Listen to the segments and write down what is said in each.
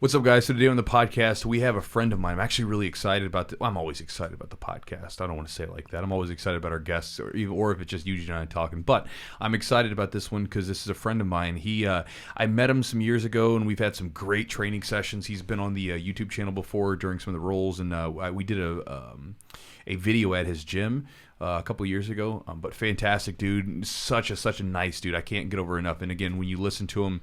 What's up, guys? So today on the podcast, we have a friend of mine. I'm actually really excited about I'm always excited about the podcast. I don't want to say it like that. I'm always excited about our guests, or if it's just Eugene and I talking. But I'm excited about this one because this is a friend of mine. I met him some years ago, and we've had some great training sessions. He's been on the YouTube channel before during some of the roles, and we did a video at his gym a couple of years ago, but fantastic dude, such a nice dude. I can't get over enough. And again, when you listen to him,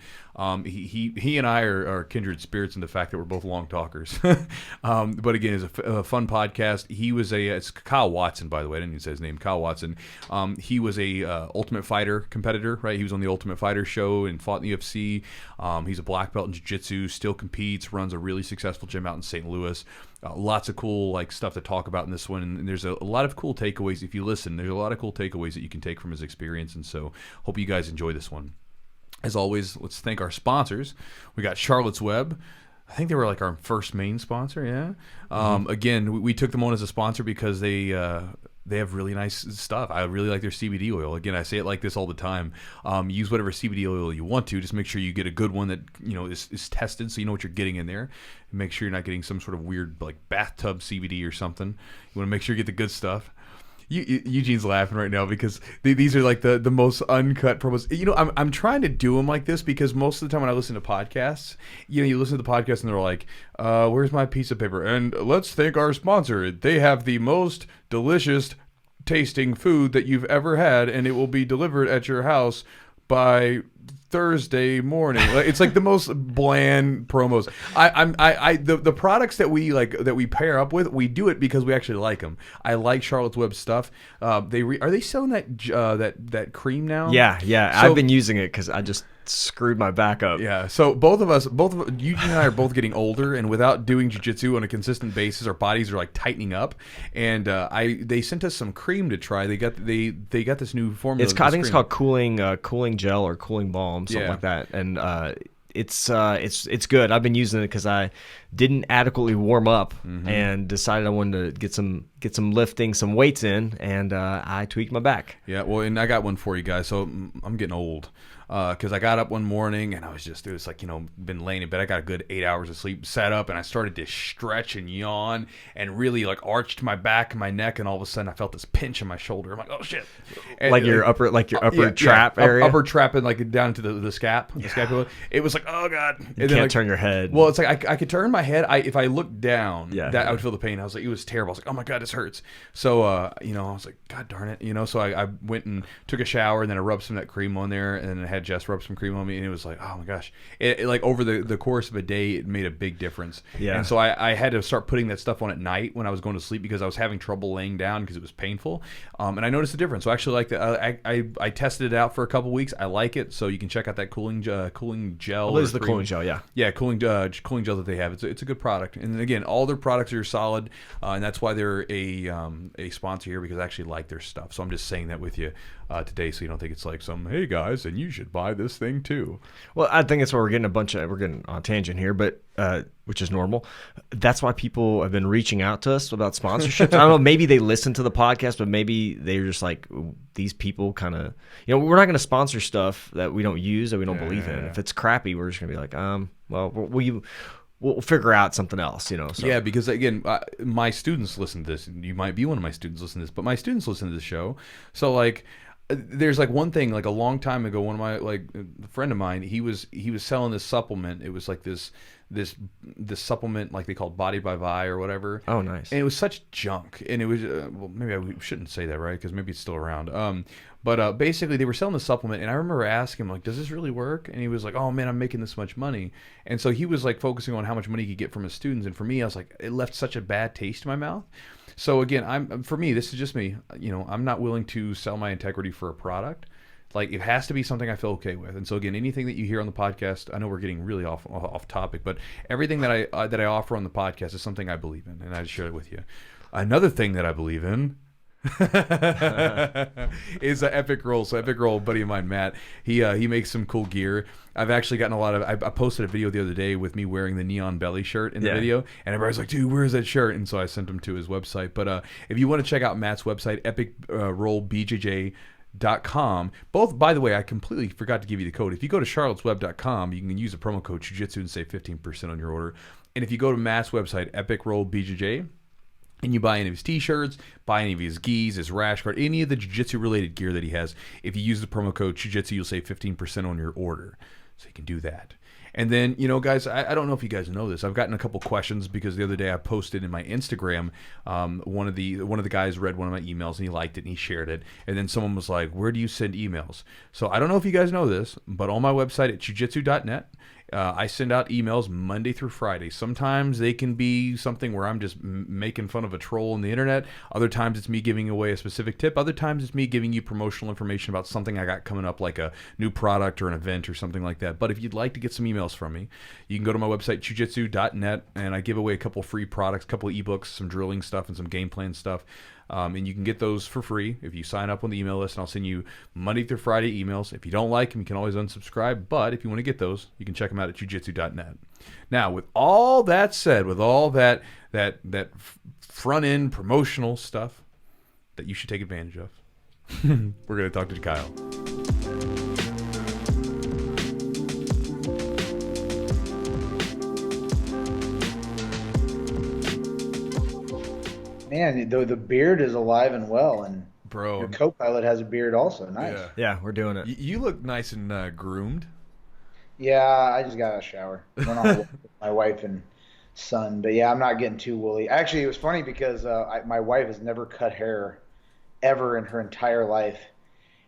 he and I are kindred spirits in the fact that we're both long talkers. But again, it's a fun podcast. It's Kyle Watson, by the way. I didn't even say his name, Kyle Watson. He was a Ultimate Fighter competitor, right? He was on the Ultimate Fighter show and fought in the UFC. He's a black belt in jiu-jitsu, still competes, runs a really successful gym out in St. Louis. Lots of cool stuff to talk about in this one, and there's a lot of cool takeaways. If you listen, there's a lot of cool takeaways that you can take from his experience, and so hope you guys enjoy this one. As always, let's thank our sponsors. We got Charlotte's Web. I think they were like our first main sponsor, yeah. Again, we took them on as a sponsor because they have really nice stuff. I really like their CBD oil. Again, I say it like this all the time. Use whatever CBD oil you want to. Just make sure you get a good one that is tested, so you know what you're getting in there. And make sure you're not getting some sort of weird bathtub CBD or something. You want to make sure you get the good stuff. Eugene's laughing right now because these are like the most uncut promos. I'm trying to do them like this because most of the time when I listen to podcasts, you listen to the podcast and they're like, where's my piece of paper? And let's thank our sponsor. They have the most delicious tasting food that you've ever had, and it will be delivered at your house by Thursday morning. It's like the most bland promos. The products that we pair up with, we do it because we actually like them. I like Charlotte's Web stuff. Are they selling that cream now? Yeah. So, I've been using it because I just screwed my back up. Yeah. So both of Eugene and I are both getting older, and without doing jiu-jitsu on a consistent basis, our bodies are tightening up. And they sent us some cream to try. They got this new formula. I think it's called cooling gel or cooling balm, something like that. And it's good. I've been using it because I didn't adequately warm up and decided I wanted to get some lifting, some weights in, and I tweaked my back. Yeah, well, and I got one for you guys. So I'm getting old because I got up one morning and it was been laying in bed. I got a good 8 hours of sleep, sat up, and I started to stretch and yawn and really arched my back and my neck, and all of a sudden I felt this pinch in my shoulder. I'm like, oh shit! And, your upper trap area, upper trap, and down to the scapula. It was like, oh god! You can't turn your head. Well, it's like I could turn my head. If I looked down, I would feel the pain. I was like, it was terrible. I was like, oh my god, this hurts. So I was like, god darn it, So I went and took a shower, and then I rubbed some of that cream on there, and then I had Jess rub some cream on me, and it was like, oh my gosh! It over the course of a day, it made a big difference. Yeah. And so I had to start putting that stuff on at night when I was going to sleep because I was having trouble laying down because it was painful. And I noticed a difference. So I actually like that. I tested it out for a couple weeks. I like it. So you can check out that cooling gel. What is the cooling gel? Yeah, cooling gel that they have. It's a good product. And again, all their products are solid, and that's why they're a sponsor here, because I actually like their stuff. So I'm just saying that with you today, so you don't think it's like some, hey guys, and you should buy this thing too. Well, I think it's where we're getting on a tangent here, but which is normal. That's why people have been reaching out to us about sponsorships. I don't know, maybe they listen to the podcast, but maybe they're just like, these people kind of, we're not going to sponsor stuff that we don't use, that we don't believe in. If it's crappy, we're just going to be like, we'll figure out something else, So. Yeah, because again, my students listen to this. You might be one of my students listening to this, but my students listen to the show. So there's one thing, a long time ago, one of my a friend of mine, he was selling this supplement. It was this supplement they called Body by Vi or whatever. Oh, nice. And it was such junk. And it was maybe I shouldn't say that, right? Because maybe it's still around. But basically they were selling the supplement, and I remember asking him does this really work? And he was like, oh man, I'm making this much money. And so he was focusing on how much money he could get from his students. And for me, I was like, it left such a bad taste in my mouth. So again, for me, this is just me. I'm not willing to sell my integrity for a product. It has to be something I feel okay with. And so again, anything that you hear on the podcast, I know we're getting really off topic, but everything that I offer on the podcast is something I believe in, and I just share it with you. Another thing that I believe in is Epic Roll. So Epic Roll, a buddy of mine, Matt, he makes some cool gear. I've actually gotten a lot of. I posted a video the other day with me wearing the neon belly shirt in the video, and everybody's like, "Dude, where's that shirt?" And so I sent him to his website. But if you want to check out Matt's website, Epic Roll BJJ charlottesweb.com. Both, by the way, I completely forgot to give you the code. If you go to charlottesweb.com, you can use the promo code Jiu-Jitsu and save 15% on your order. And if you go to Matt's website, Epic Roll BJJ, and you buy any of his t-shirts, buy any of his gis, his rash guard, any of the jiu-jitsu related gear that he has, if you use the promo code Jiu-Jitsu, you'll save 15% on your order. So you can do that. And then, guys, I don't know if you guys know this. I've gotten a couple questions because the other day I posted in my Instagram, one of the guys read one of my emails and he liked it and he shared it. And then someone was like, where do you send emails? So I don't know if you guys know this, but on my website at jiujitsu.net, I send out emails Monday through Friday. Sometimes they can be something where I'm just making fun of a troll on the internet. Other times it's me giving away a specific tip. Other times it's me giving you promotional information about something I got coming up, like a new product or an event or something like that. But if you'd like to get some emails from me, you can go to my website, jiujitsu.net, and I give away a couple free products, a couple of ebooks, some drilling stuff, and some game plan stuff. And you can get those for free if you sign up on the email list, and I'll send you Monday through Friday emails. If you don't like them, you can always unsubscribe. But if you want to get those, you can check them out at jiujitsu.net. Now, with all that said, with all that front end promotional stuff that you should take advantage of, we're going to talk to Kyle. Man, the beard is alive and well, and bro, your co-pilot has a beard also. Nice. Yeah, we're doing it. You look nice and groomed. Yeah, I just got out of the shower. Went on a walk with my wife and son. But yeah, I'm not getting too woolly. Actually, it was funny because my wife has never cut hair ever in her entire life.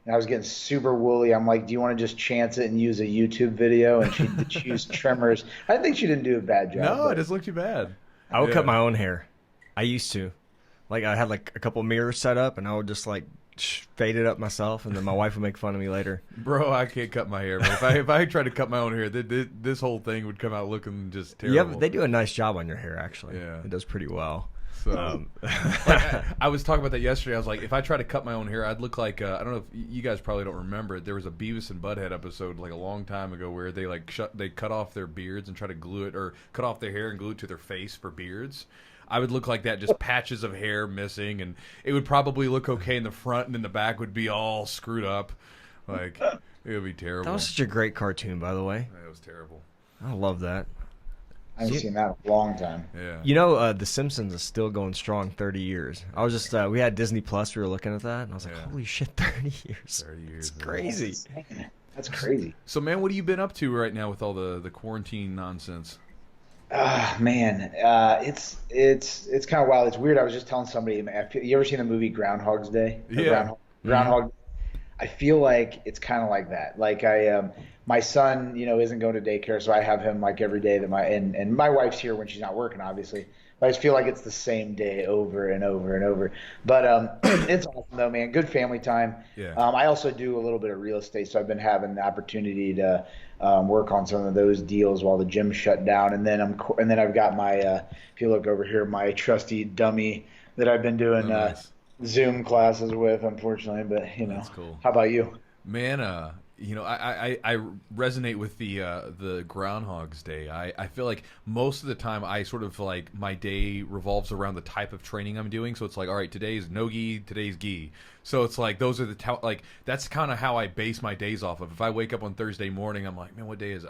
And I was getting super woolly. I'm like, do you want to just chance it and use a YouTube video? And she did choose trimmers. I think she didn't do a bad job. No, it doesn't look too bad. I would cut my own hair. I used to. Like, I had like a couple mirrors set up, and I would just like fade it up myself, and then my wife would make fun of me later. Bro, I can't cut my hair. But if I tried to cut my own hair, this whole thing would come out looking just terrible. Yeah, they do a nice job on your hair, actually. Yeah, it does pretty well. So, I was talking about that yesterday. I was like, if I try to cut my own hair, I'd look like I don't know if you guys probably don't remember it. There was a Beavis and Butthead episode like a long time ago where they they cut off their beards and try to glue it, or cut off their hair and glue it to their face for beards. I would look like that, just patches of hair missing, and it would probably look okay in the front, and then the back would be all screwed up. Like, it would be terrible. That was such a great cartoon, by the way. It was terrible. I love that. I haven't seen that in a long time. Yeah. You know, The Simpsons is still going strong 30 years. I was just, we had Disney Plus, we were looking at that, and I was like, holy shit, 30 years. 30 years. It's crazy. That's crazy. So, man, what have you been up to right now with all the quarantine nonsense? Man, it's kind of wild. It's weird. I was just telling somebody, you ever seen the movie Groundhog's Day? Yeah. Groundhog. I feel like it's kind of like that. Like my son, isn't going to daycare, so I have him like every day that and my wife's here when she's not working, obviously. But I just feel like it's the same day over and over and over. But it's awesome though, man. Good family time. Yeah. I also do a little bit of real estate, so I've been having the opportunity to work on some of those deals while the gym shut down. And then I've got my if you look over here, my trusty dummy that I've been doing nice. Zoom classes with, unfortunately. But That's cool. How about you? Man, I resonate with the Groundhog's Day. I feel like most of the time I sort of like my day revolves around the type of training I'm doing. So it's like, all right, today's no-gi, today's gi. So it's like those are that's kind of how I base my days off of. If I wake up on Thursday morning, I'm like, man, what day is it?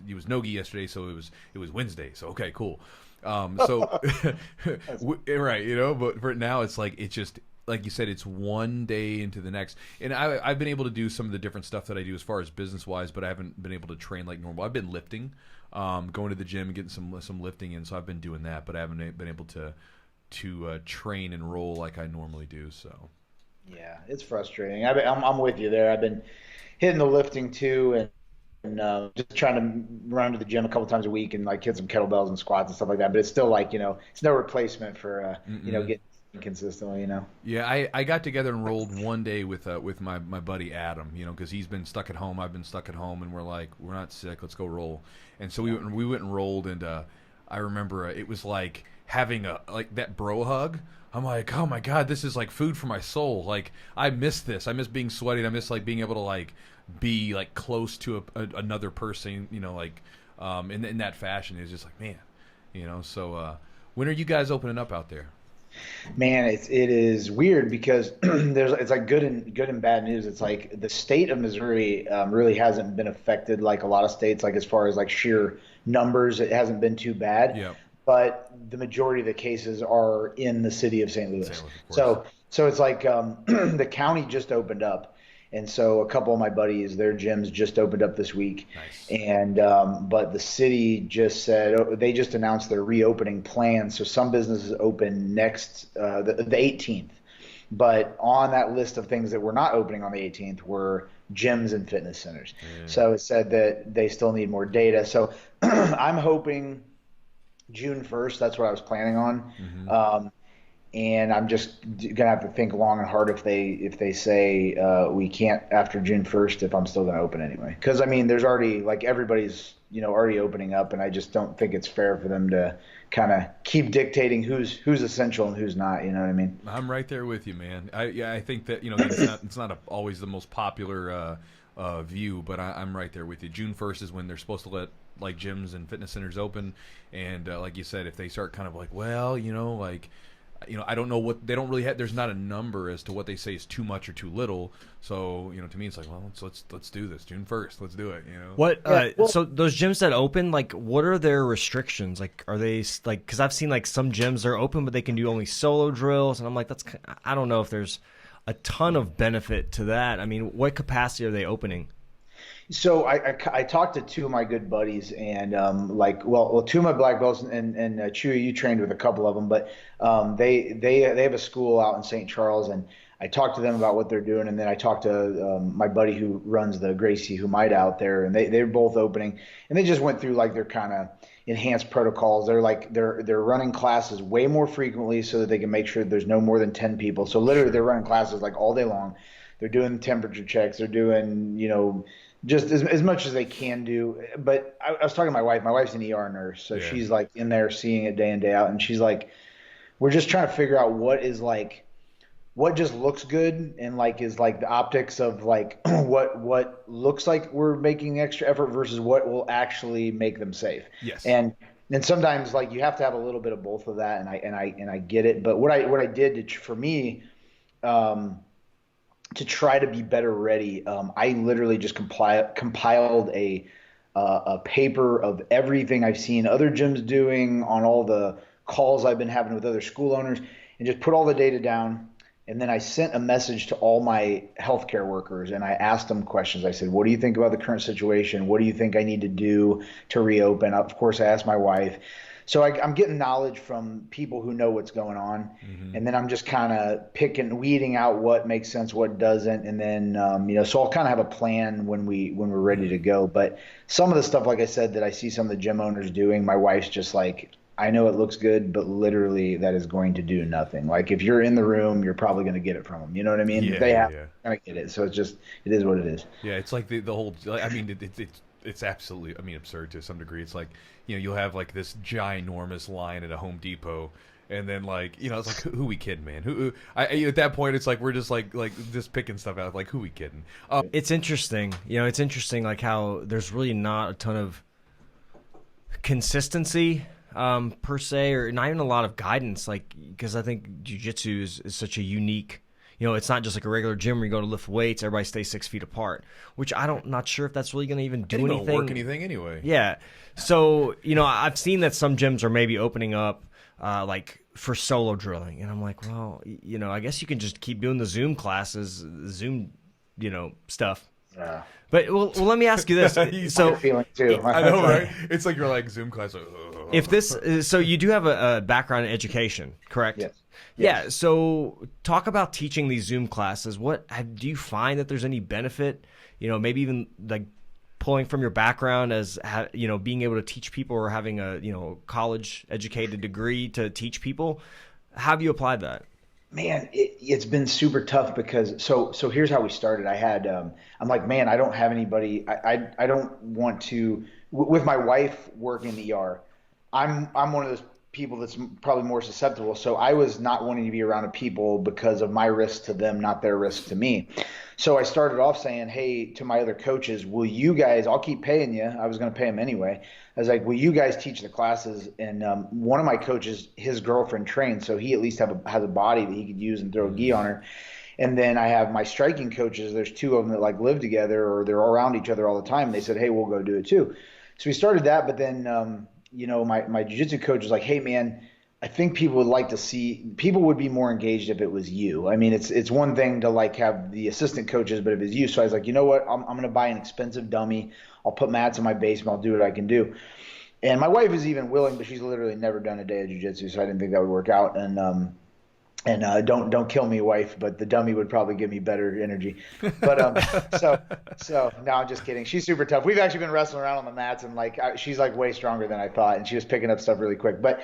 It was no-gi yesterday, so it was Wednesday. So okay, cool. So right, but for now it's like it's just. Like you said, it's one day into the next. And I've been able to do some of the different stuff that I do as far as business-wise, but I haven't been able to train like normal. I've been lifting, going to the gym and getting some lifting in, so I've been doing that, but I haven't been able to train and roll like I normally do. So yeah, it's frustrating. I'm with you there. I've been hitting the lifting too, and just trying to run to the gym a couple times a week and like hit some kettlebells and squats and stuff like that. But it's still like it's no replacement for getting consistently. Yeah, I got together and rolled one day with my buddy Adam, because he's been stuck at home, I've been stuck at home, and we're like, we're not sick, let's go roll. And so we went and rolled, and I remember it was like having that bro hug. I'm like, oh my god, this is like food for my soul. Like, I miss this. I miss being sweaty. I miss like being able to like be like close to another person, like in that fashion. It's just like, man, so when are you guys opening up out there? Man, it is weird because it's like good and bad news. It's like the state of Missouri really hasn't been affected like a lot of states, like as far as like sheer numbers, it hasn't been too bad. Yeah. But the majority of the cases are in the city of St. Louis. St. Louis, of course. So it's like the county just opened up, and so a couple of my buddies, their gyms just opened up this week, Nice. and but the city just said they just announced their reopening plans. So some businesses open next the 18th, but on that list of things that were not opening on the 18th were gyms and fitness centers. Yeah. So it said that they still need more data. So I'm hoping June 1st. That's what I was planning on. And I'm just gonna have to think long and hard if they say we can't after June 1st if I'm still gonna open anyway. Because I mean, there's already like everybody's already opening up, and I just don't think it's fair for them to kind of keep dictating who's essential and who's not. You know what I mean? I'm right there with you, man. I think that it's not always the most popular view, but I'm right there with you. June 1st is when they're supposed to let like gyms and fitness centers open, and like you said, if they start kind of like, well, I don't know what they don't really have. There's not a number as to what they say is too much or too little. So to me, it's like, well, let's do this June 1st. Let's do it. What? So those gyms that open, like, what are their restrictions? Like, are they like? Because I've seen like some gyms are open, but they can do only solo drills, and I'm like, I don't know if there's a ton of benefit to that. I mean, what capacity are they opening? So I talked to two of my good buddies, and two of my black belts, and Chewy, you trained with a couple of them, but they have a school out in St. Charles, and I talked to them about what they're doing, and then I talked to my buddy who runs the Gracie Humaita out there, and they're both opening, and they just went through like their kind of enhanced protocols. They're running classes way more frequently so that they can make sure there's no more than 10 people. So literally they're running classes like all day long. They're doing temperature checks. They're doing just as much as they can do. But I was talking to my wife. My wife's an ER nurse, so she's like in there seeing it day in, day out. And she's like, we're just trying to figure out what just looks good and like is like the optics of like what looks like we're making extra effort versus what will actually make them safe. Yes. And sometimes like you have to have a little bit of both of that, and I get it. But what I did for me, to try to be better ready, I literally just compiled a paper of everything I've seen other gyms doing on all the calls I've been having with other school owners, and just put all the data down. And then I sent a message to all my healthcare workers, and I asked them questions. I said, what do you think about the current situation? What do you think I need to do to reopen? Of course, I asked my wife. So I'm getting knowledge from people who know what's going on, and then I'm just kind of weeding out what makes sense, what doesn't, and then so I'll kind of have a plan when we're ready to go. But some of the stuff, like I said, that I see some of the gym owners doing, my wife's just like, I know it looks good, but literally that is going to do nothing. Like if you're in the room, you're probably going to get it from them. You know what I mean? Yeah, they have to kind of get it. So it is what it is. Yeah, it's like the whole. I mean, it's absolutely. I mean, absurd to some degree. It's like you'll have like this ginormous line at a Home Depot, and then like it's like who we kidding, man? Who at that point it's like we're just like just picking stuff out. Like who we kidding? It's interesting. It's interesting like how there's really not a ton of consistency. Per se, or not even a lot of guidance, like because I think jiu-jitsu is such a unique, it's not just like a regular gym where you go to lift weights, everybody stays 6 feet apart, which not sure if that's really going to even do anything. Work anything anyway. Yeah. So, I've seen that some gyms are maybe opening up like for solo drilling, and I'm like, well, I guess you can just keep doing the Zoom classes, Zoom, stuff. Yeah. But well, let me ask you this. So feeling too. I know, right? It's like you're like Zoom class. Like, if this, so you do have a background in education, correct? Yes. Yeah. So talk about teaching these Zoom classes. Do you find that there's any benefit? Maybe even like pulling from your background as being able to teach people or having a college educated degree to teach people. How have you applied that? Man, it's been super tough because so here's how we started. I had I'm like, man, I don't have anybody. I don't want to with my wife working in ER. I'm one of those people that's probably more susceptible. So I was not wanting to be around people because of my risk to them, not their risk to me. So I started off saying, hey, to my other coaches, will you guys, I'll keep paying you. I was going to pay them anyway. I was like, will you guys teach the classes? And one of my coaches, his girlfriend trained, so he at least has a body that he could use and throw a gi on her. And then I have my striking coaches. There's two of them that like live together or they're around each other all the time. They said, hey, we'll go do it too. So we started that, but then my jiu-jitsu coach was like, hey man, I think people would be more engaged if it was you. I mean, it's one thing to like have the assistant coaches, but if it's you. So I was like, you know what? I'm going to buy an expensive dummy. I'll put mats in my basement. I'll do what I can do. And my wife is even willing, but she's literally never done a day of jiu-jitsu, so I didn't think that would work out. And don't kill me, wife, but the dummy would probably give me better energy. But so no, I'm just kidding. She's super tough. We've actually been wrestling around on the mats, and like she's like way stronger than I thought, and she was picking up stuff really quick. But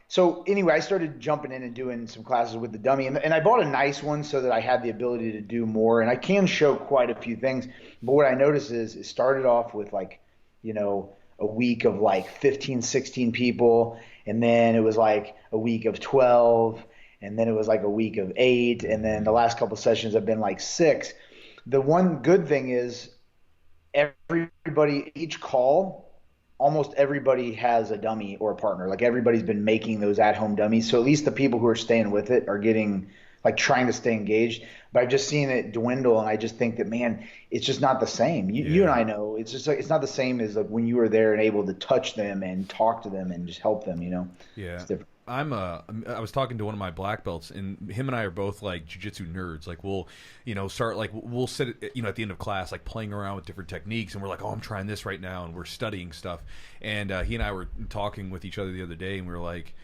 so anyway, I started jumping in and doing some classes with the dummy, and I bought a nice one so that I had the ability to do more, and I can show quite a few things. But what I noticed is it started off with like, a week of like 15, 16 people, and then it was like a week of 12. And then it was like a week of 8, and then the last couple of sessions have been like 6. The one good thing is everybody, each call, almost everybody has a dummy or a partner. Like everybody's been making those at-home dummies. So at least the people who are staying with it are getting like trying to stay engaged. But I've just seen it dwindle, and I just think that, man, it's just not the same. You and I know it's just like it's not the same as like when you were there and able to touch them and talk to them and just help them. Yeah. It's different. I was talking to one of my black belts, and him and I are both like jiu-jitsu nerds. Like we'll start like we'll sit at the end of class like playing around with different techniques, and we're like, oh, I'm trying this right now, and we're studying stuff. And he and I were talking with each other the other day, and we were like,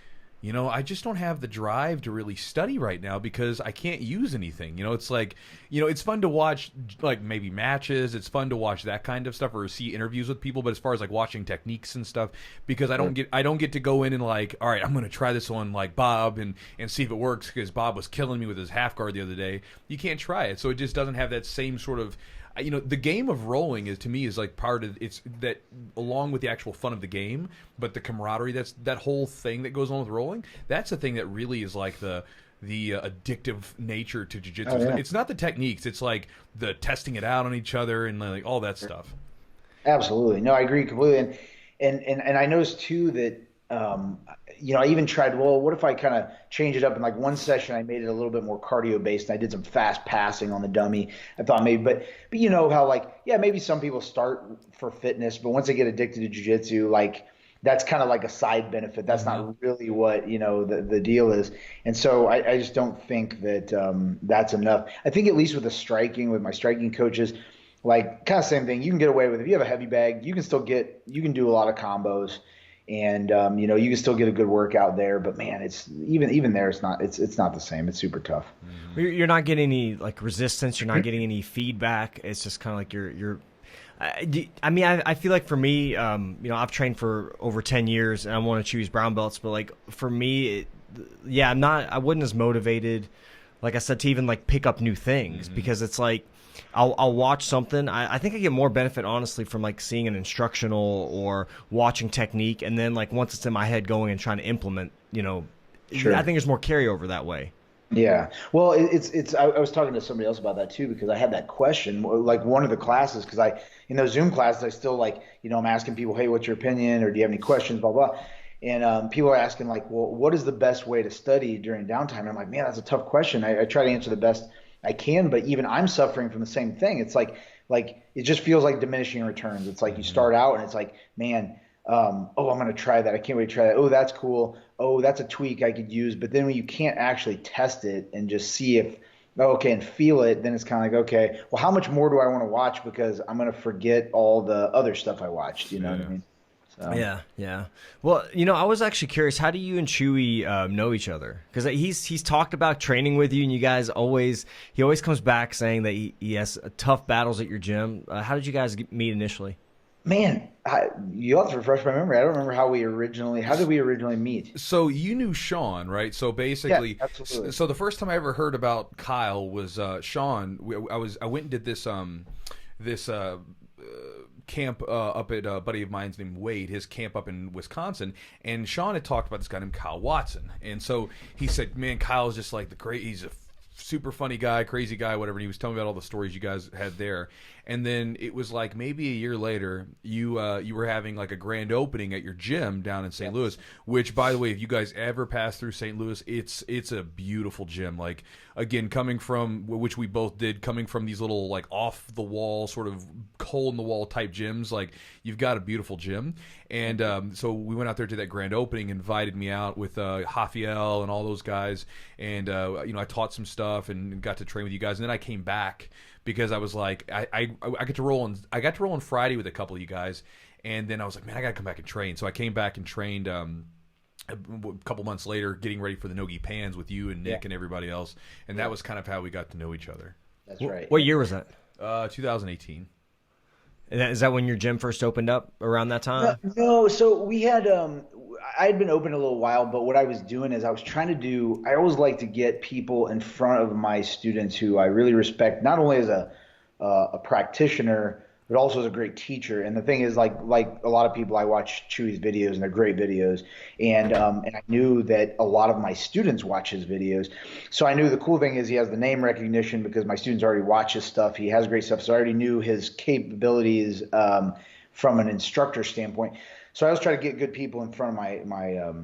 I just don't have the drive to really study right now because I can't use anything. It's like, it's fun to watch like maybe matches. It's fun to watch that kind of stuff or see interviews with people. But as far as like watching techniques and stuff, because I don't get to go in and like, all right, I'm going to try this on like Bob and see if it works because Bob was killing me with his half guard the other day. You can't try it. So it just doesn't have that same sort of, the game of rolling is to me is like part of it's that along with the actual fun of the game, but the camaraderie that whole thing that goes on with rolling. That's the thing that really is like the addictive nature to jiu-jitsu. Oh, yeah. It's not the techniques; it's like the testing it out on each other and like all that stuff. Absolutely, no, I agree completely, and I noticed too that I even tried, well, what if I kind of change it up? In like one session, I made it a little bit more cardio based, and I did some fast passing on the dummy. I thought maybe, but you know how like, yeah, maybe some people start for fitness, but once they get addicted to jiu-jitsu, like that's kind of like a side benefit. That's not really what, the deal is. And so I just don't think that that's enough. I think at least with with my striking coaches, like kind of same thing. You can get away with, if you have a heavy bag, you can do a lot of combos. And you can still get a good workout there, but man, it's even there. It's not the same. It's super tough. You're not getting any like resistance. You're not getting any feedback. It's just kind of like you're. I feel like for me, I've trained for over 10 years, and I want to choose brown belts. But like for me, I wasn't as motivated, like I said, to even like pick up new things because it's like. I'll watch something. I think I get more benefit, honestly, from like seeing an instructional or watching technique, and then like once it's in my head, going and trying to implement. Sure. I think there's more carryover that way. Yeah. Well, I was talking to somebody else about that too because I had that question. Like one of the classes, because in those Zoom classes, I still like I'm asking people, hey, what's your opinion, or do you have any questions, blah blah. And people are asking like, well, what is the best way to study during downtime? And I'm like, man, that's a tough question. I try to answer the best I can, but even I'm suffering from the same thing. It's like it just feels like diminishing returns. It's like you start out and it's like, man, I'm going to try that. I can't wait to try that. Oh, that's cool. Oh, that's a tweak I could use. But then when you can't actually test it and just see if, and feel it, then it's kind of like, okay, well, how much more do I want to watch? Because I'm going to forget all the other stuff I watched. You know what I mean? So. Yeah. Well, I was actually curious. How do you and Chewy know each other? Because he's talked about training with you, and he always comes back saying that he has tough battles at your gym. How did you guys meet initially? Man, you have to refresh my memory. I don't remember how did we originally meet? So you knew Sean, right? So basically, yeah, absolutely. So the first time I ever heard about Kyle was Sean. I went and did this camp up at a buddy of mine's named Wade, his camp up in Wisconsin, and Sean had talked about this guy named Kyle Watson, and so he said, "Man, Kyle's just like he's a super funny guy, crazy guy, whatever." And he was telling me about all the stories you guys had there. And then it was like maybe a year later, you were having like a grand opening at your gym down in St. Louis. Which, by the way, if you guys ever pass through St. Louis, it's a beautiful gym. Like, again, coming from, which we both did, coming from these little like off the wall sort of hole in the wall type gyms, like you've got a beautiful gym. And so we went out there to that grand opening, invited me out with Rafael and all those guys, and I taught some stuff and got to train with you guys. And then I came back because I was like, I got to roll on Friday with a couple of you guys, and then I was like, man, I got to come back and train. So I came back and trained a couple months later, getting ready for the Nogi Pans with you and Nick and everybody else, and that was kind of how we got to know each other. That's right. What year was that? 2018. And is that when your gym first opened up, around that time? No, so we had I had been open a little while, but what I was doing is I always like to get people in front of my students who I really respect, not only as a practitioner, but also as a great teacher. And the thing is, like a lot of people, I watch Chewy's videos, and they're great videos. And I knew that a lot of my students watch his videos. So I knew the cool thing is he has the name recognition because my students already watch his stuff. He has great stuff. So I already knew his capabilities from an instructor standpoint. So I always try to get good people in front of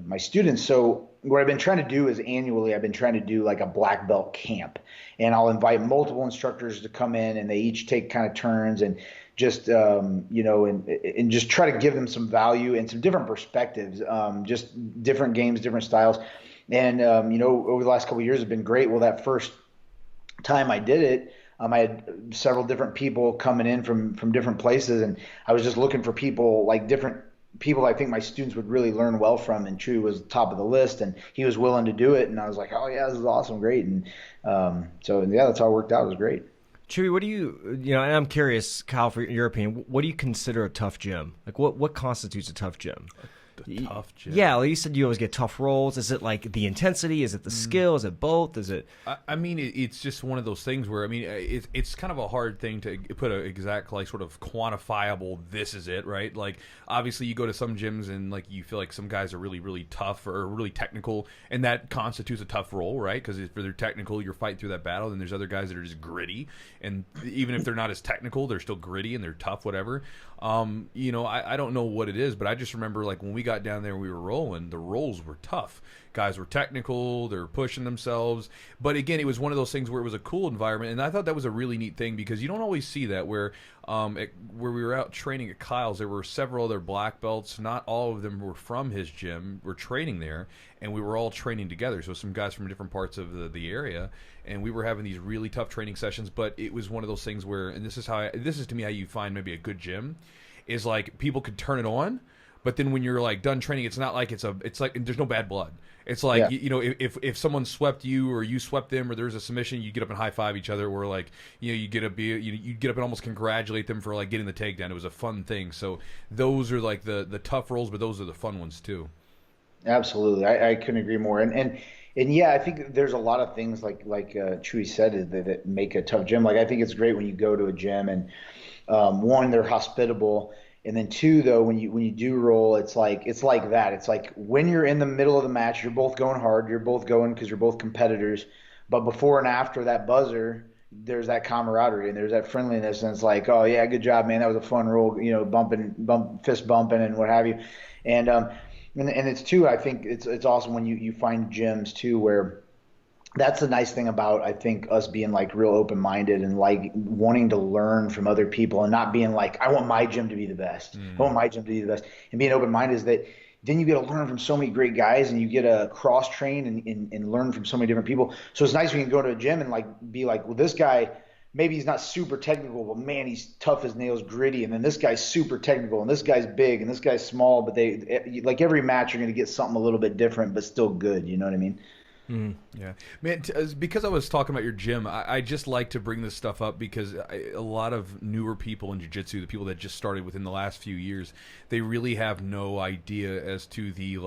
my students. So what I've been trying to do is annually, I've been trying to do like a black belt camp, and I'll invite multiple instructors to come in, and they each take kind of turns and just and just try to give them some value and some different perspectives, just different games, different styles. And over the last couple of years have been great. Well, that first time I did it, I had several different people coming in from different places, and I was just looking for people, like different people I think my students would really learn well from, and Chewy was top of the list, and he was willing to do it, and I was like, oh yeah, this is awesome, great. And so that's how it worked out. It was great. Chewy, what do and I'm curious, Kyle, for your opinion, what do you consider a tough gym? Like what constitutes a tough gym? Tough gym. Yeah, like you said, you always get tough rolls. Is it like the intensity? Is it the skill? Is it both? Is it? I mean, it's just one of those things where, I mean, it's kind of a hard thing to put an exact, like, sort of quantifiable, this is it, right? Like, obviously you go to some gyms and, like, you feel like some guys are really, really tough or really technical, and that constitutes a tough role, right? Because if they're technical, you're fighting through that battle. Then there's other guys that are just gritty, and even if they're not as technical, they're still gritty and they're tough, whatever. I don't know what it is, but I just remember, like, when we got down there and we were rolling, the rolls were tough. Guys were technical, they were pushing themselves. But again, it was one of those things where it was a cool environment, and I thought that was a really neat thing because you don't always see that where we were out training at Kyle's, there were several other black belts. Not all of them were from his gym, were training there, and we were all training together. So some guys from different parts of the area, and we were having these really tough training sessions. But it was one of those things where, and this is to me how you find maybe a good gym, is like people could turn it on. But then when you're like done training, it's not like it's like there's no bad blood. It's like, if someone swept you or you swept them or there's a submission, you get up and high five each other, or like, you get up and almost congratulate them for like getting the takedown. It was a fun thing. So those are like the tough roles, but those are the fun ones too. Absolutely. I couldn't agree more. And yeah, I think there's a lot of things like Chewy said that make a tough gym. Like, I think it's great when you go to a gym and one, they're hospitable. And then two, though, when you do roll, it's like that. It's like when you're in the middle of the match, you're both going hard. You're both going because you're both competitors. But before and after that buzzer, there's that camaraderie and there's that friendliness. And it's like, oh, yeah, good job, man. That was a fun roll, fist bumping and what have you. And it's too, I think it's awesome when you find gyms, too, where that's the nice thing about, I think, us being like real open-minded and like wanting to learn from other people and not being like, I want my gym to be the best. I want my gym to be the best. And being open-minded is that then you get to learn from so many great guys and you get to cross-train and learn from so many different people. So it's nice when you can go to a gym and like be like, well, this guy, maybe he's not super technical, but man, he's tough as nails, gritty. And then this guy's super technical and this guy's big and this guy's small. But they, like, every match you're going to get something a little bit different, but still good. You know what I mean? Yeah, man. Because I was talking about your gym, I just like to bring this stuff up because a lot of newer people in jiu-jitsu, the people that just started within the last few years, they really have no idea as to the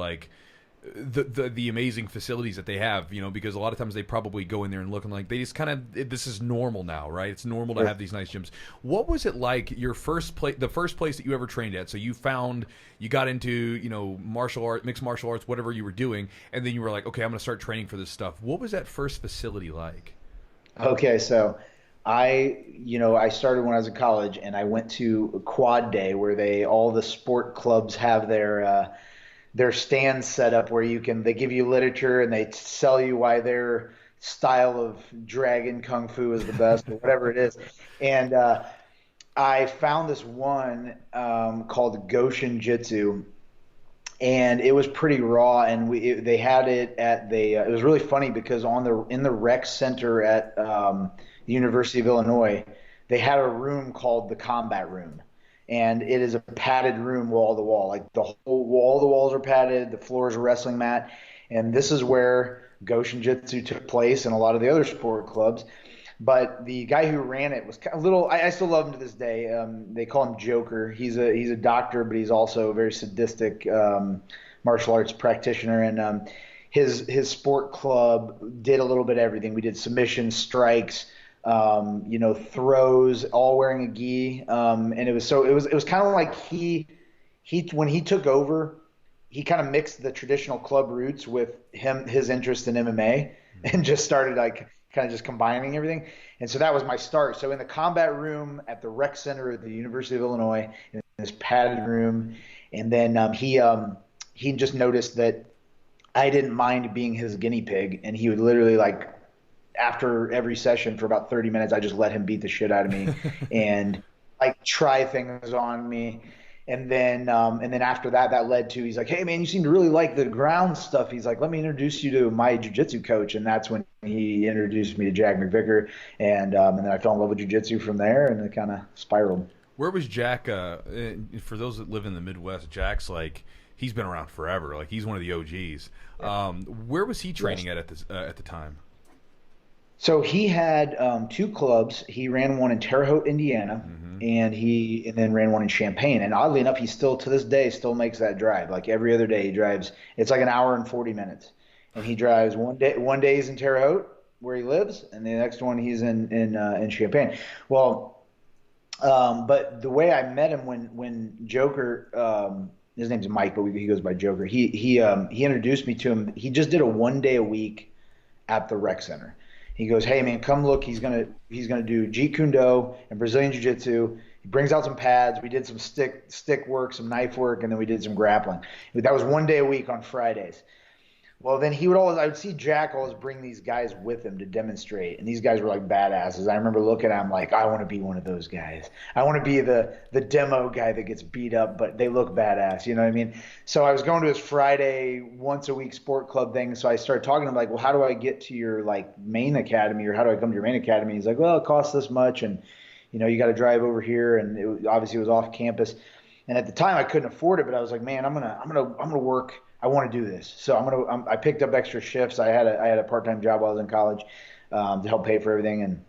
the amazing facilities that they have, because a lot of times they probably go in there and look and like they just kind of, this is normal now, right? It's normal to have these nice gyms. What was it like your first place, the first place that you ever trained at? So you got into, martial art, mixed martial arts, whatever you were doing, and then you were like, okay, I'm going to start training for this stuff. What was that first facility like? Okay, so I started when I was in college, and I went to a quad day where all the sport clubs have their stands set up where they give you literature and they sell you why their style of dragon kung fu is the best or whatever it is. And I found this one called Goshin Jitsu, and it was pretty raw. And they had it at it was really funny because in the rec center at the University of Illinois, they had a room called the combat room. And it is a padded room wall to wall. Like all the walls are padded, the floor is a wrestling mat. And this is where Goshin Jitsu took place and a lot of the other sport clubs. But the guy who ran it was kind of I still love him to this day. They call him Joker. He's a doctor, but he's also a very sadistic martial arts practitioner. And his sport club did a little bit of everything. We did submissions, strikes, throws, all wearing a gi. And it was kind of like when he took over, he kind of mixed the traditional club roots with his interest in MMA and just started like kind of just combining everything. And so that was my start. So in the combat room at the rec center at the University of Illinois, in this padded room, and then he just noticed that I didn't mind being his guinea pig, and he would literally like, after every session for about 30 minutes, I just let him beat the shit out of me and like try things on me. And then after that led to, he's like, hey man, you seem to really like the ground stuff. He's like, let me introduce you to my jiu-jitsu coach. And that's when he introduced me to Jack McVicker. And then I fell in love with jiu-jitsu from there, and it kind of spiraled. Where was Jack? For those that live in the Midwest, Jack's like, he's been around forever. Like he's one of the OGs. Where was he training at the time? So he had two clubs. He ran one in Terre Haute, Indiana, and then ran one in Champaign. And oddly enough, he still to this day still makes that drive. Like every other day, he drives. It's like an hour and 40 minutes, and he drives one day he's in Terre Haute where he lives, and the next one he's in Champaign. Well, but the way I met him when Joker. His name's Mike, but he goes by Joker. He introduced me to him. He just did a 1 day a week at the rec center. He goes, hey man, come look. He's gonna do Jeet Kune Do and Brazilian Jiu Jitsu. He brings out some pads. We did some stick work, some knife work, and then we did some grappling. That was 1 day a week on Fridays. Well, then I would see Jack always bring these guys with him to demonstrate, and these guys were like badasses. I remember looking at them like, I want to be one of those guys. I want to be the demo guy that gets beat up, but they look badass. You know what I mean? So I was going to his Friday once a week sport club thing. So I started talking to him like, well, how do I get to your like main academy, or how do I come to your main academy? He's like, well, it costs this much, and you got to drive over here, and obviously it was off campus. And at the time I couldn't afford it, but I was like, man, I'm gonna work. I want to do this. So I picked up extra shifts. I had a part-time job while I was in college to help pay for everything. And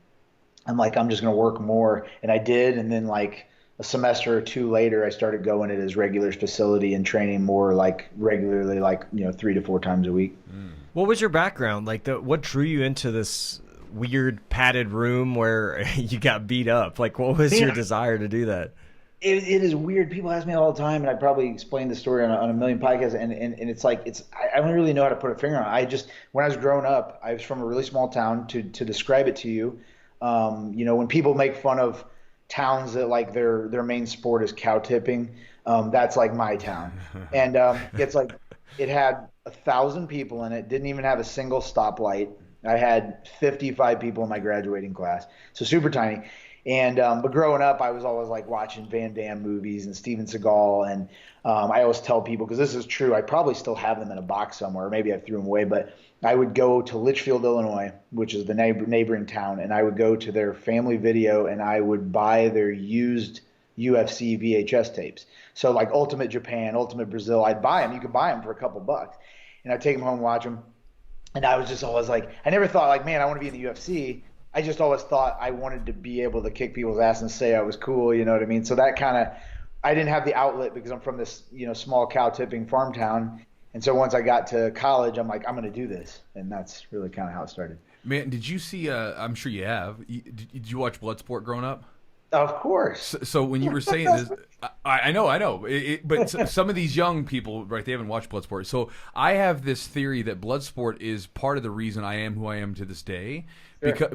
I'm like, I'm just going to work more. And I did. And then like a semester or two later, I started going at his regular facility and training more like regularly, like, 3 to 4 times a week. What was your background? Like what drew you into this weird padded room where you got beat up? Like what was your desire to do that? It is weird. People ask me all the time, and I probably explained the story on a million podcasts, and it's like I don't really know how to put a finger on it. When I was growing up, I was from a really small town. To describe it to you, when people make fun of towns that like their main sport is cow tipping, that's like my town, and it's like it had 1,000 people in it. Didn't even have a single stoplight. I had 55 people in my graduating class, so super tiny. And but growing up, I was always like watching Van Damme movies and Steven Seagal, and I always tell people, because this is true, I probably still have them in a box somewhere, maybe I threw them away, but I would go to Litchfield, Illinois, which is the neighboring town, and I would go to their family video, and I would buy their used UFC VHS tapes. So like Ultimate Japan, Ultimate Brazil, I'd buy them. You could buy them for a couple bucks, and I'd take them home and watch them. And I was just always like, I never thought like, man, I want to be in the UFC. I just always thought I wanted to be able to kick people's ass and say I was cool, you know what I mean? So that kind of, I didn't have the outlet because I'm from this, small cow tipping farm town. And so once I got to college, I'm like, I'm going to do this. And that's really kind of how it started. Man, did you see? I'm sure you have. Did you watch Bloodsport growing up? Of course. So when you were saying this, I know. But some of these young people, right? They haven't watched Bloodsport. So I have this theory that Bloodsport is part of the reason I am who I am to this day.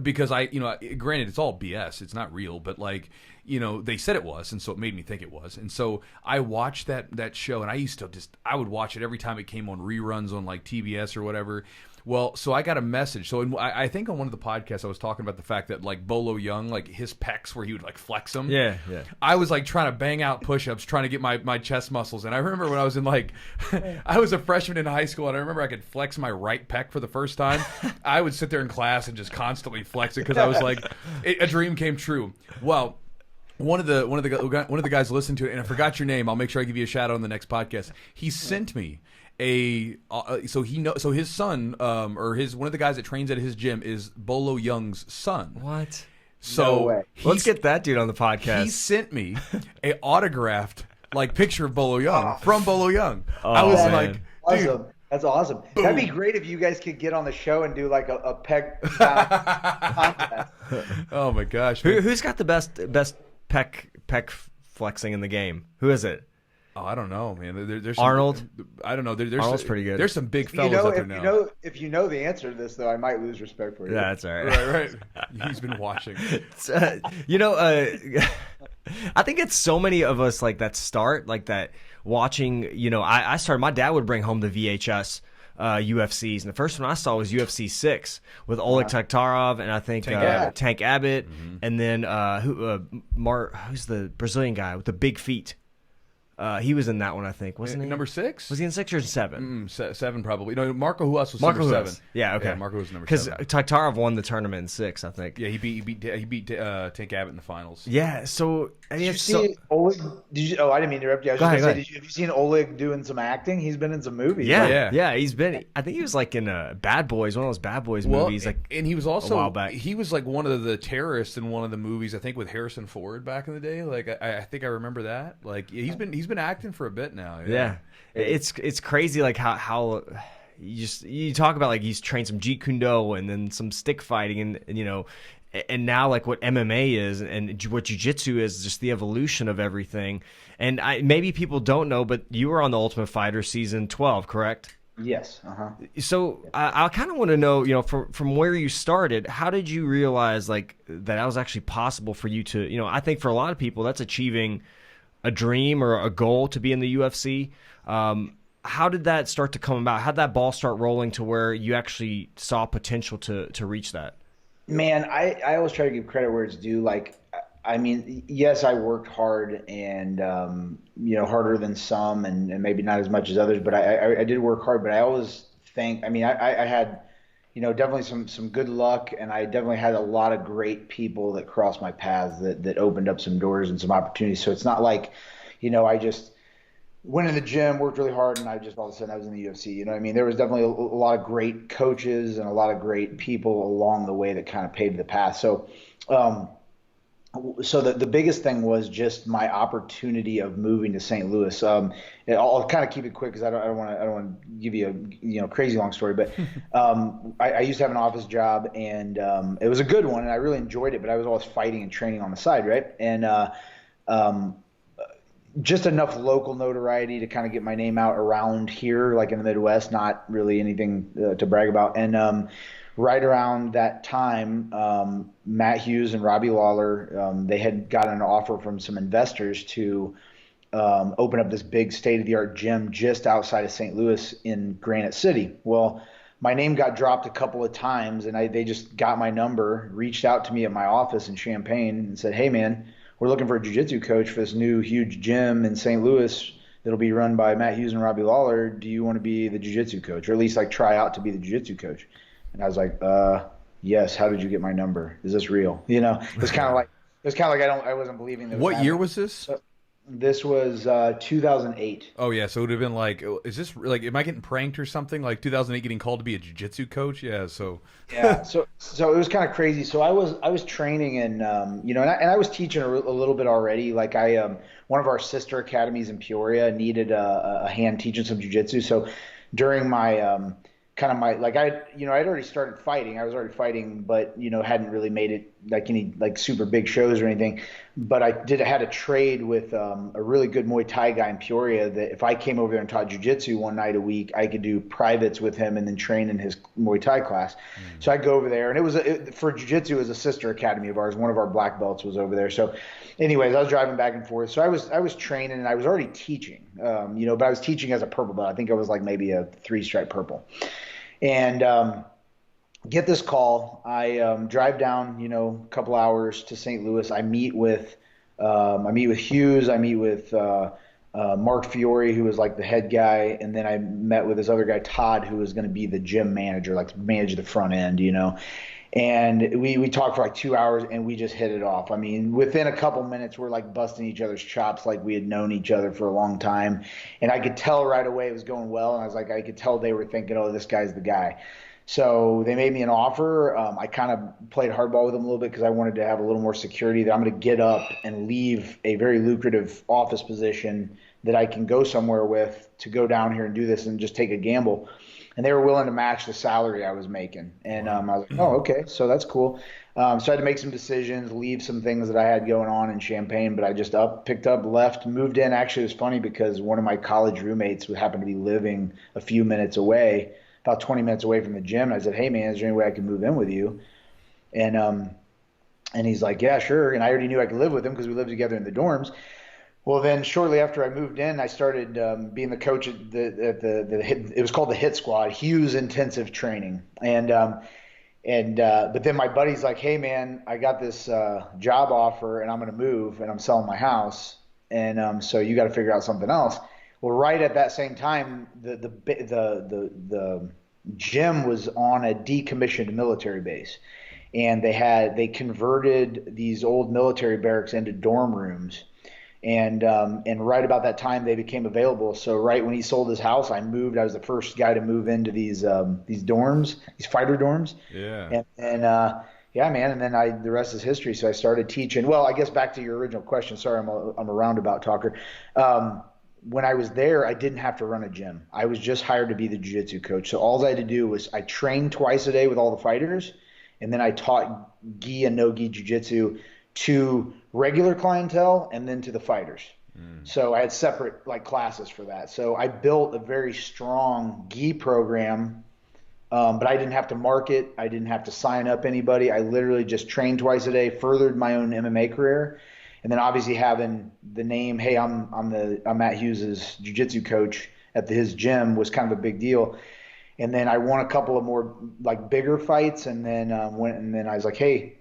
Because I, granted, it's all BS. It's not real, but they said it was, and so it made me think it was. And so I watched that show, and I would watch it every time it came on reruns on like TBS or whatever. Well, so I got a message. So I think on one of the podcasts I was talking about the fact that like Bolo Young, like his pecs where he would like flex them. Yeah. I was like trying to bang out push-ups, trying to get my chest muscles. And I remember when I was in I was a freshman in high school, and I remember I could flex my right pec for the first time. I would sit there in class and just constantly flex it because I was like, a dream came true. Well, one of the guys listened to it, and I forgot your name. I'll make sure I give you a shout out on the next podcast. He sent me so his son or one of the guys that trains at his gym is Bolo Young's son. What? So No way. Let's get that dude on the podcast. He sent me a autographed picture of Bolo Young from Bolo Young. Oh, I was man. like, Awesome. dude. That's awesome. Boom. That'd be great if you guys could get on the show and do like a peg contest. Oh my gosh. Who's got the best pec flexing in the game? Who is it? Oh, I don't know, man. There's Arnold? I don't know. There's Arnold's pretty good. There's some big fellas out there now. If you know the answer to this, though, I might lose respect for you. Yeah, that's all right. Right. He's been watching. I think it's so many of us like that start like that watching. I started. My dad would bring home the VHS UFCs, and the first one I saw was UFC 6 with Oleg Taktarov and I think Tank Abbott, and then who's the Brazilian guy with the big feet? He was in that one, I think, wasn't he? Number 6? Was he in 6 or 7? 7 probably. No, Marco Huas was Marco number Huas. 7. Yeah, okay. Yeah, Marco was number 7. Because Taktarov won the tournament in 6, I think. Yeah, he beat Tank Abbott in the finals. Yeah, so Did you see Oleg? I didn't mean to interrupt you. I was Go just ahead, going to say, have you seen Oleg doing some acting? He's been in some movies. Yeah. He's been. I think he was like in Bad Boys, one of those Bad Boys movies. And he was also a while back. He was like one of the terrorists in one of the movies. I think with Harrison Ford back in the day. Like I think I remember that. Like he's been acting for a bit now. Yeah. It's crazy like how you talk about like he's trained some Jeet Kune Do and then some stick fighting and now like what MMA is and what jiu-jitsu is, just the evolution of everything. And maybe people don't know, but you were on the Ultimate Fighter season 12, correct? Yes. So I kind of want to know, from where you started, how did you realize like that was actually possible for you to, I think for a lot of people that's achieving a dream or a goal to be in the UFC. How did that start to come about? How did that ball start rolling to where you actually saw potential to reach that? Man, I always try to give credit where it's due. Like, I mean, yes, I worked hard and, harder than some and maybe not as much as others, but I did work hard. But I always think, I had, definitely some good luck, and I definitely had a lot of great people that crossed my paths that opened up some doors and some opportunities. So it's not like, I just went in the gym, worked really hard, and I just all of a sudden I was in the UFC. You know what I mean? There was definitely a lot of great coaches and a lot of great people along the way that kind of paved the path. So, the biggest thing was just my opportunity of moving to St. Louis. I'll kind of keep it quick because I don't want to give you a crazy long story. But I used to have an office job, and it was a good one, and I really enjoyed it. But I was always fighting and training on the side, right? And just enough local notoriety to kind of get my name out around here, like in the Midwest. Not really anything to brag about. And right around that time, Matt Hughes and Robbie Lawler, they had gotten an offer from some investors to open up this big state-of-the-art gym just outside of St. Louis in Granite City. Well, my name got dropped a couple of times, and they just got my number, reached out to me at my office in Champaign and said, "Hey, man, we're looking for a jiu-jitsu coach for this new huge gym in St. Louis that'll be run by Matt Hughes and Robbie Lawler. Do you want to be the jiu-jitsu coach, or at least like try out to be the jiu-jitsu coach?" And I was like, "Yes. How did you get my number? Is this real?" It's kind of like I wasn't believing that. What year was this? This was 2008. Oh yeah, so it would have been like, is this like, am I getting pranked or something? Like 2008, getting called to be a jiu-jitsu coach? Yeah, so yeah, so it was kind of crazy. So I was training and and I was teaching a little bit already. Like one of our sister academies in Peoria needed a hand teaching some jiu-jitsu. So during my kind of my like I'd already started fighting. I was already fighting, but hadn't really made it like any like super big shows or anything. But I had a trade with a really good Muay Thai guy in Peoria that if I came over there and taught jiu-jitsu one night a week, I could do privates with him and then train in his Muay Thai class. So I'd go over there, and it was for jiu-jitsu, it was a sister academy of ours. One of our black belts was over there. So anyways, I was driving back and forth. So I was training, and I was already teaching, but I was teaching as a purple belt. I think I was like maybe a 3-stripe purple. And get this call. I drive down, a couple hours to St. Louis. I meet with Hughes. I meet with Mark Fiore, who was like the head guy, and then I met with this other guy, Todd, who was going to be the gym manager, like manage the front end, And we talked for like 2 hours, and we just hit it off. I mean, within a couple minutes, we're like busting each other's chops like we had known each other for a long time. And I could tell right away it was going well. And I could tell they were thinking, oh, this guy's the guy. So they made me an offer. I kind of played hardball with them a little bit because I wanted to have a little more security that I'm going to get up and leave a very lucrative office position that I can go somewhere with to go down here and do this and just take a gamble. And they were willing to match the salary I was making. And I was like, oh, okay, so that's cool. So I had to make some decisions, leave some things that I had going on in Champaign, but I just picked up, left, moved in. Actually, it was funny because one of my college roommates who happened to be living a few minutes away, about 20 minutes away from the gym. And I said, hey, man, is there any way I can move in with you? And he's like, yeah, sure. And I already knew I could live with him because we lived together in the dorms. Well, then shortly after I moved in, I started being the coach at it was called the Hit Squad, Hughes Intensive Training. But then my buddy's like, hey, man, I got this job offer and I'm going to move and I'm selling my house. And so you got to figure out something else. Well, right at that same time, the gym was on a decommissioned military base. And they converted these old military barracks into dorm rooms. And right about that time they became available. So right when he sold his house, I moved. I was the first guy to move into these dorms, these fighter dorms. Yeah. And yeah, man. And then the rest is history. So I started teaching. Well, I guess back to your original question. Sorry, I'm a roundabout talker. When I was there, I didn't have to run a gym. I was just hired to be the jiu-jitsu coach. So all I had to do was I trained twice a day with all the fighters, and then I taught gi and no gi jiu-jitsu to regular clientele and then to the fighters. So I had separate like classes for that. So I built a very strong gi program, but I didn't have to market. I didn't have to sign up anybody. I literally just trained twice a day, furthered my own MMA career. And then obviously having the name, hey, I'm Matt Hughes' jiu-jitsu coach at his gym was kind of a big deal. And then I won a couple of more like bigger fights, and then I was like, hey,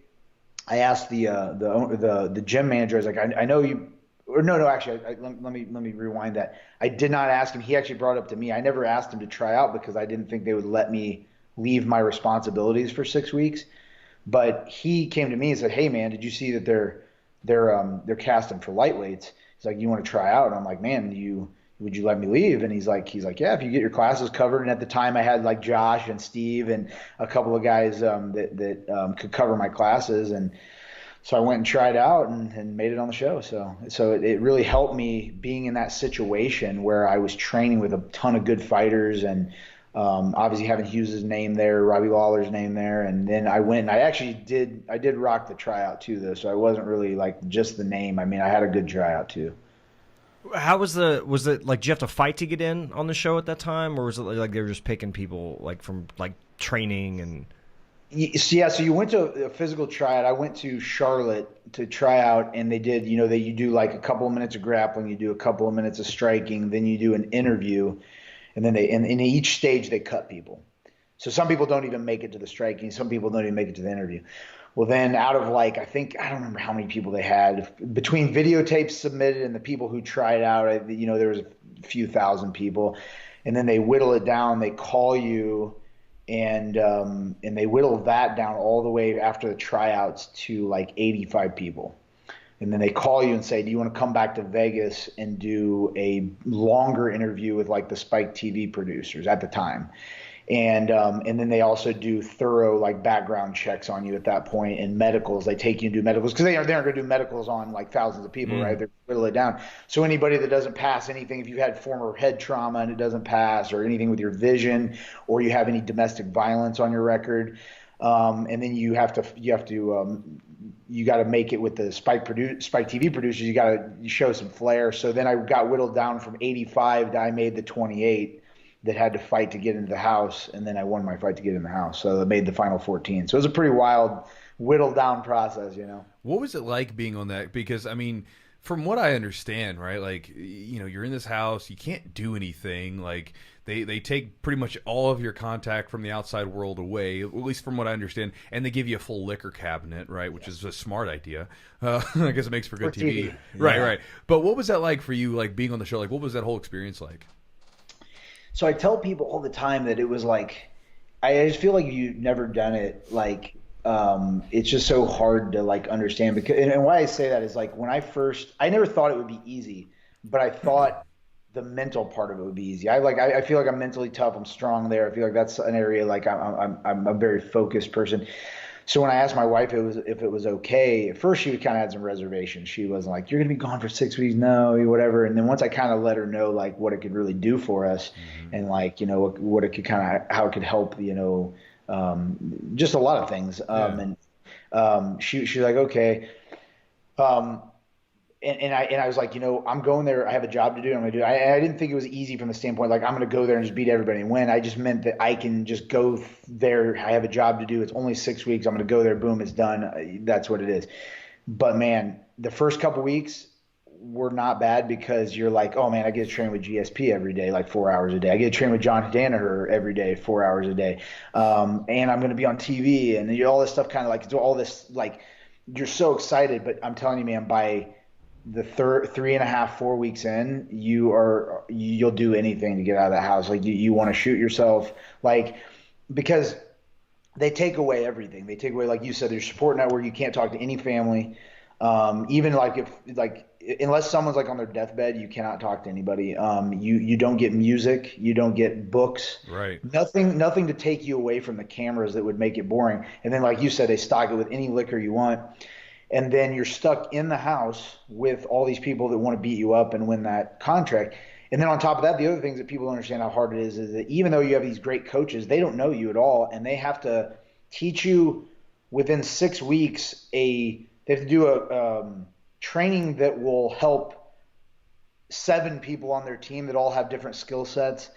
I asked the gym manager. I was like, I know you, or no, actually, let me rewind that. I did not ask him. He actually brought it up to me. I never asked him to try out because I didn't think they would let me leave my responsibilities for 6 weeks. But he came to me and said, hey, man, did you see that they're casting for lightweights? He's like, you want to try out? And I'm like, man, would you let me leave? And he's like, yeah, if you get your classes covered. And at the time I had like Josh and Steve and a couple of guys that could cover my classes. And so I went and tried out and made it on the show. So it really helped me being in that situation where I was training with a ton of good fighters and obviously having Hughes' name there, Robbie Lawler's name there. And then I went and I did rock the tryout too, though. So I wasn't really like just the name. I mean, I had a good tryout too. How was it like, did you have to fight to get in on the show at that time, or was it like they were just picking people like from like training and? Yeah, so you went to a physical tryout. I went to Charlotte to try out, and they did, you do like a couple of minutes of grappling, you do a couple of minutes of striking, then you do an interview, and then in each stage they cut people. So some people don't even make it to the striking, some people don't even make it to the interview. Well, then out of like, I don't remember how many people they had between videotapes submitted and the people who tried out, there was a few thousand people, and then they whittle it down. They call you and they whittle that down all the way after the tryouts to like 85 people. And then they call you and say, do you want to come back to Vegas and do a longer interview with like the Spike TV producers at the time? And then they also do thorough like background checks on you at that point, and medicals. They take you and do medicals because they aren't going to do medicals on like thousands of people, right? They're whittle it down. So anybody that doesn't pass anything, if you've had former head trauma and it doesn't pass, or anything with your vision, or you have any domestic violence on your record, and then you got to make it with the Spike TV producers. You got to show some flair. So then I got whittled down from 85 to I made the 28 that had to fight to get into the house, and then I won my fight to get in the house. So I made the final 14. So it was a pretty wild whittled down process, you know. What was it like being on that? Because I mean, from what I understand, right? Like, you know, you're in this house, you can't do anything. Like, they take pretty much all of your contact from the outside world away, at least from what I understand, and they give you a full liquor cabinet, right? Which is a smart idea. I guess it makes for good TV. Yeah. Right. But what was that like for you, like being on the show? Like, what was that whole experience like? So I tell people all the time that it was like, I just feel like you've never done it. Like, it's just so hard to like understand, because, and why I say that is like, when I never thought it would be easy, but I thought the mental part of it would be easy. I feel like I'm mentally tough. I'm strong there. I feel like that's an area, like I'm a very focused person. So when I asked my wife if it was okay, at first she kind of had some reservations. She wasn't like, "You're going to be gone for 6 weeks." No, whatever. And then once I kind of let her know like what it could really do for us, and like, you know, what it could how it could help, you know, just a lot of things. And she's like, okay. And I was like, you know, I'm going there. I have a job to do. I'm going to do it. I didn't think it was easy from the standpoint, like, I'm going to go there and just beat everybody and win. I just meant that I can just go there. I have a job to do. It's only 6 weeks. I'm going to go there. Boom, it's done. That's what it is. But man, the first couple weeks were not bad, because you're like, oh man, I get to train with GSP every day, like 4 hours a day. I get to train with John Danaher every day, 4 hours a day. And I'm going to be on TV, and all this stuff, kind of like all this, like, you're so excited. But I'm telling you, man, by the 3.5, 4 weeks in, you'll do anything to get out of the house. Like, you want to shoot yourself, like, because they take away everything. They take away, like you said, your support network. You can't talk to any family. Even unless someone's like on their deathbed, you cannot talk to anybody. You don't get music, you don't get books, right? Nothing to take you away from the cameras that would make it boring. And then, like you said, they stock it with any liquor you want. And then you're stuck in the house with all these people that want to beat you up and win that contract. And then on top of that, the other things that people don't understand how hard it is that even though you have these great coaches, they don't know you at all, and they have to teach you within 6 weeks. They have to do a training that will help 7 people on their team that all have different skill sets,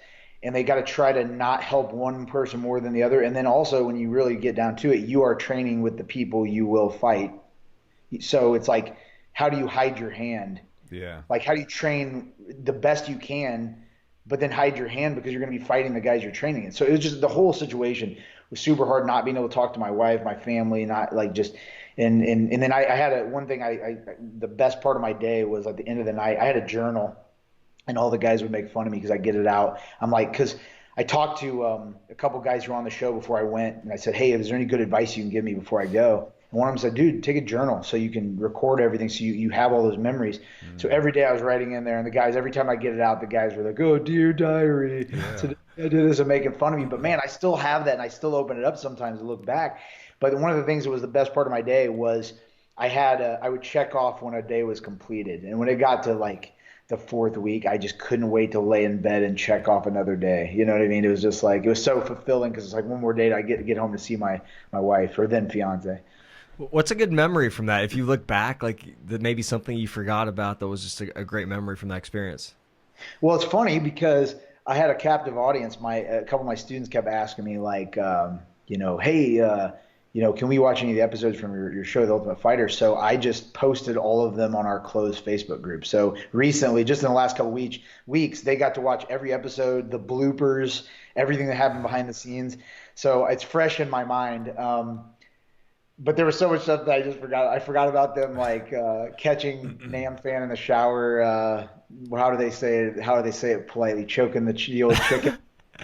and they got to try to not help one person more than the other. And then also, when you really get down to it, you are training with the people you will fight. So it's like, how do you hide your hand? Yeah. Like, how do you train the best you can, but then hide your hand because you're going to be fighting the guys you're training in? So it was just, the whole situation was super hard, not being able to talk to my wife, my family, not like just, and then I had one thing, the best part of my day was at the end of the night, I had a journal, and all the guys would make fun of me because I get it out. I'm like, because I talked to a couple guys who were on the show before I went, and I said, hey, is there any good advice you can give me before I go? And one of them said, dude, take a journal so you can record everything, so you have all those memories. Mm-hmm. So every day I was writing in there, and the guys, every time I get it out, the guys were like, oh, dear diary. Yeah. So I did this and making fun of me. But, man, I still have that, and I still open it up sometimes to look back. But one of the things that was the best part of my day was I would check off when a day was completed. And when it got to, like, the 4th week, I just couldn't wait to lay in bed and check off another day. You know what I mean? It was just like, it was so fulfilling, because it's like one more day I get to get home to see my wife, or then fiance. What's a good memory from that? If you look back, like, that maybe something you forgot about that was just a great memory from that experience. Well, it's funny because I had a captive audience. A couple of my students kept asking me, like, hey, can we watch any of the episodes from your show, The Ultimate Fighter? So I just posted all of them on our closed Facebook group. So recently, just in the last couple weeks, they got to watch every episode, the bloopers, everything that happened behind the scenes. So it's fresh in my mind. But there was so much stuff that I just forgot. I forgot about them, like catching Nam Fan in the shower. How do they say it politely? Choking the old chicken.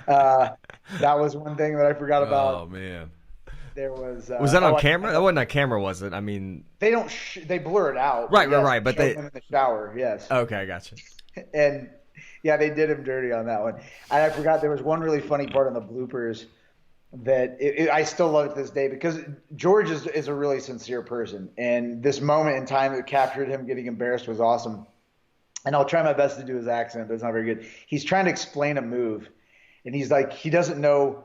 That was one thing that I forgot about. Oh man. There was that on camera? That wasn't on camera, was it? I mean, they don't. They blur it out. Right, yes, right. But they them in the shower. Yes. Okay, I gotcha. And Yeah, they did him dirty on that one. And I forgot there was one really funny part on the bloopers that I still love it to this day because George is a really sincere person. And this moment in time that captured him getting embarrassed was awesome. And I'll try my best to do his accent, but it's not very good. He's trying to explain a move, and he's like, he doesn't know,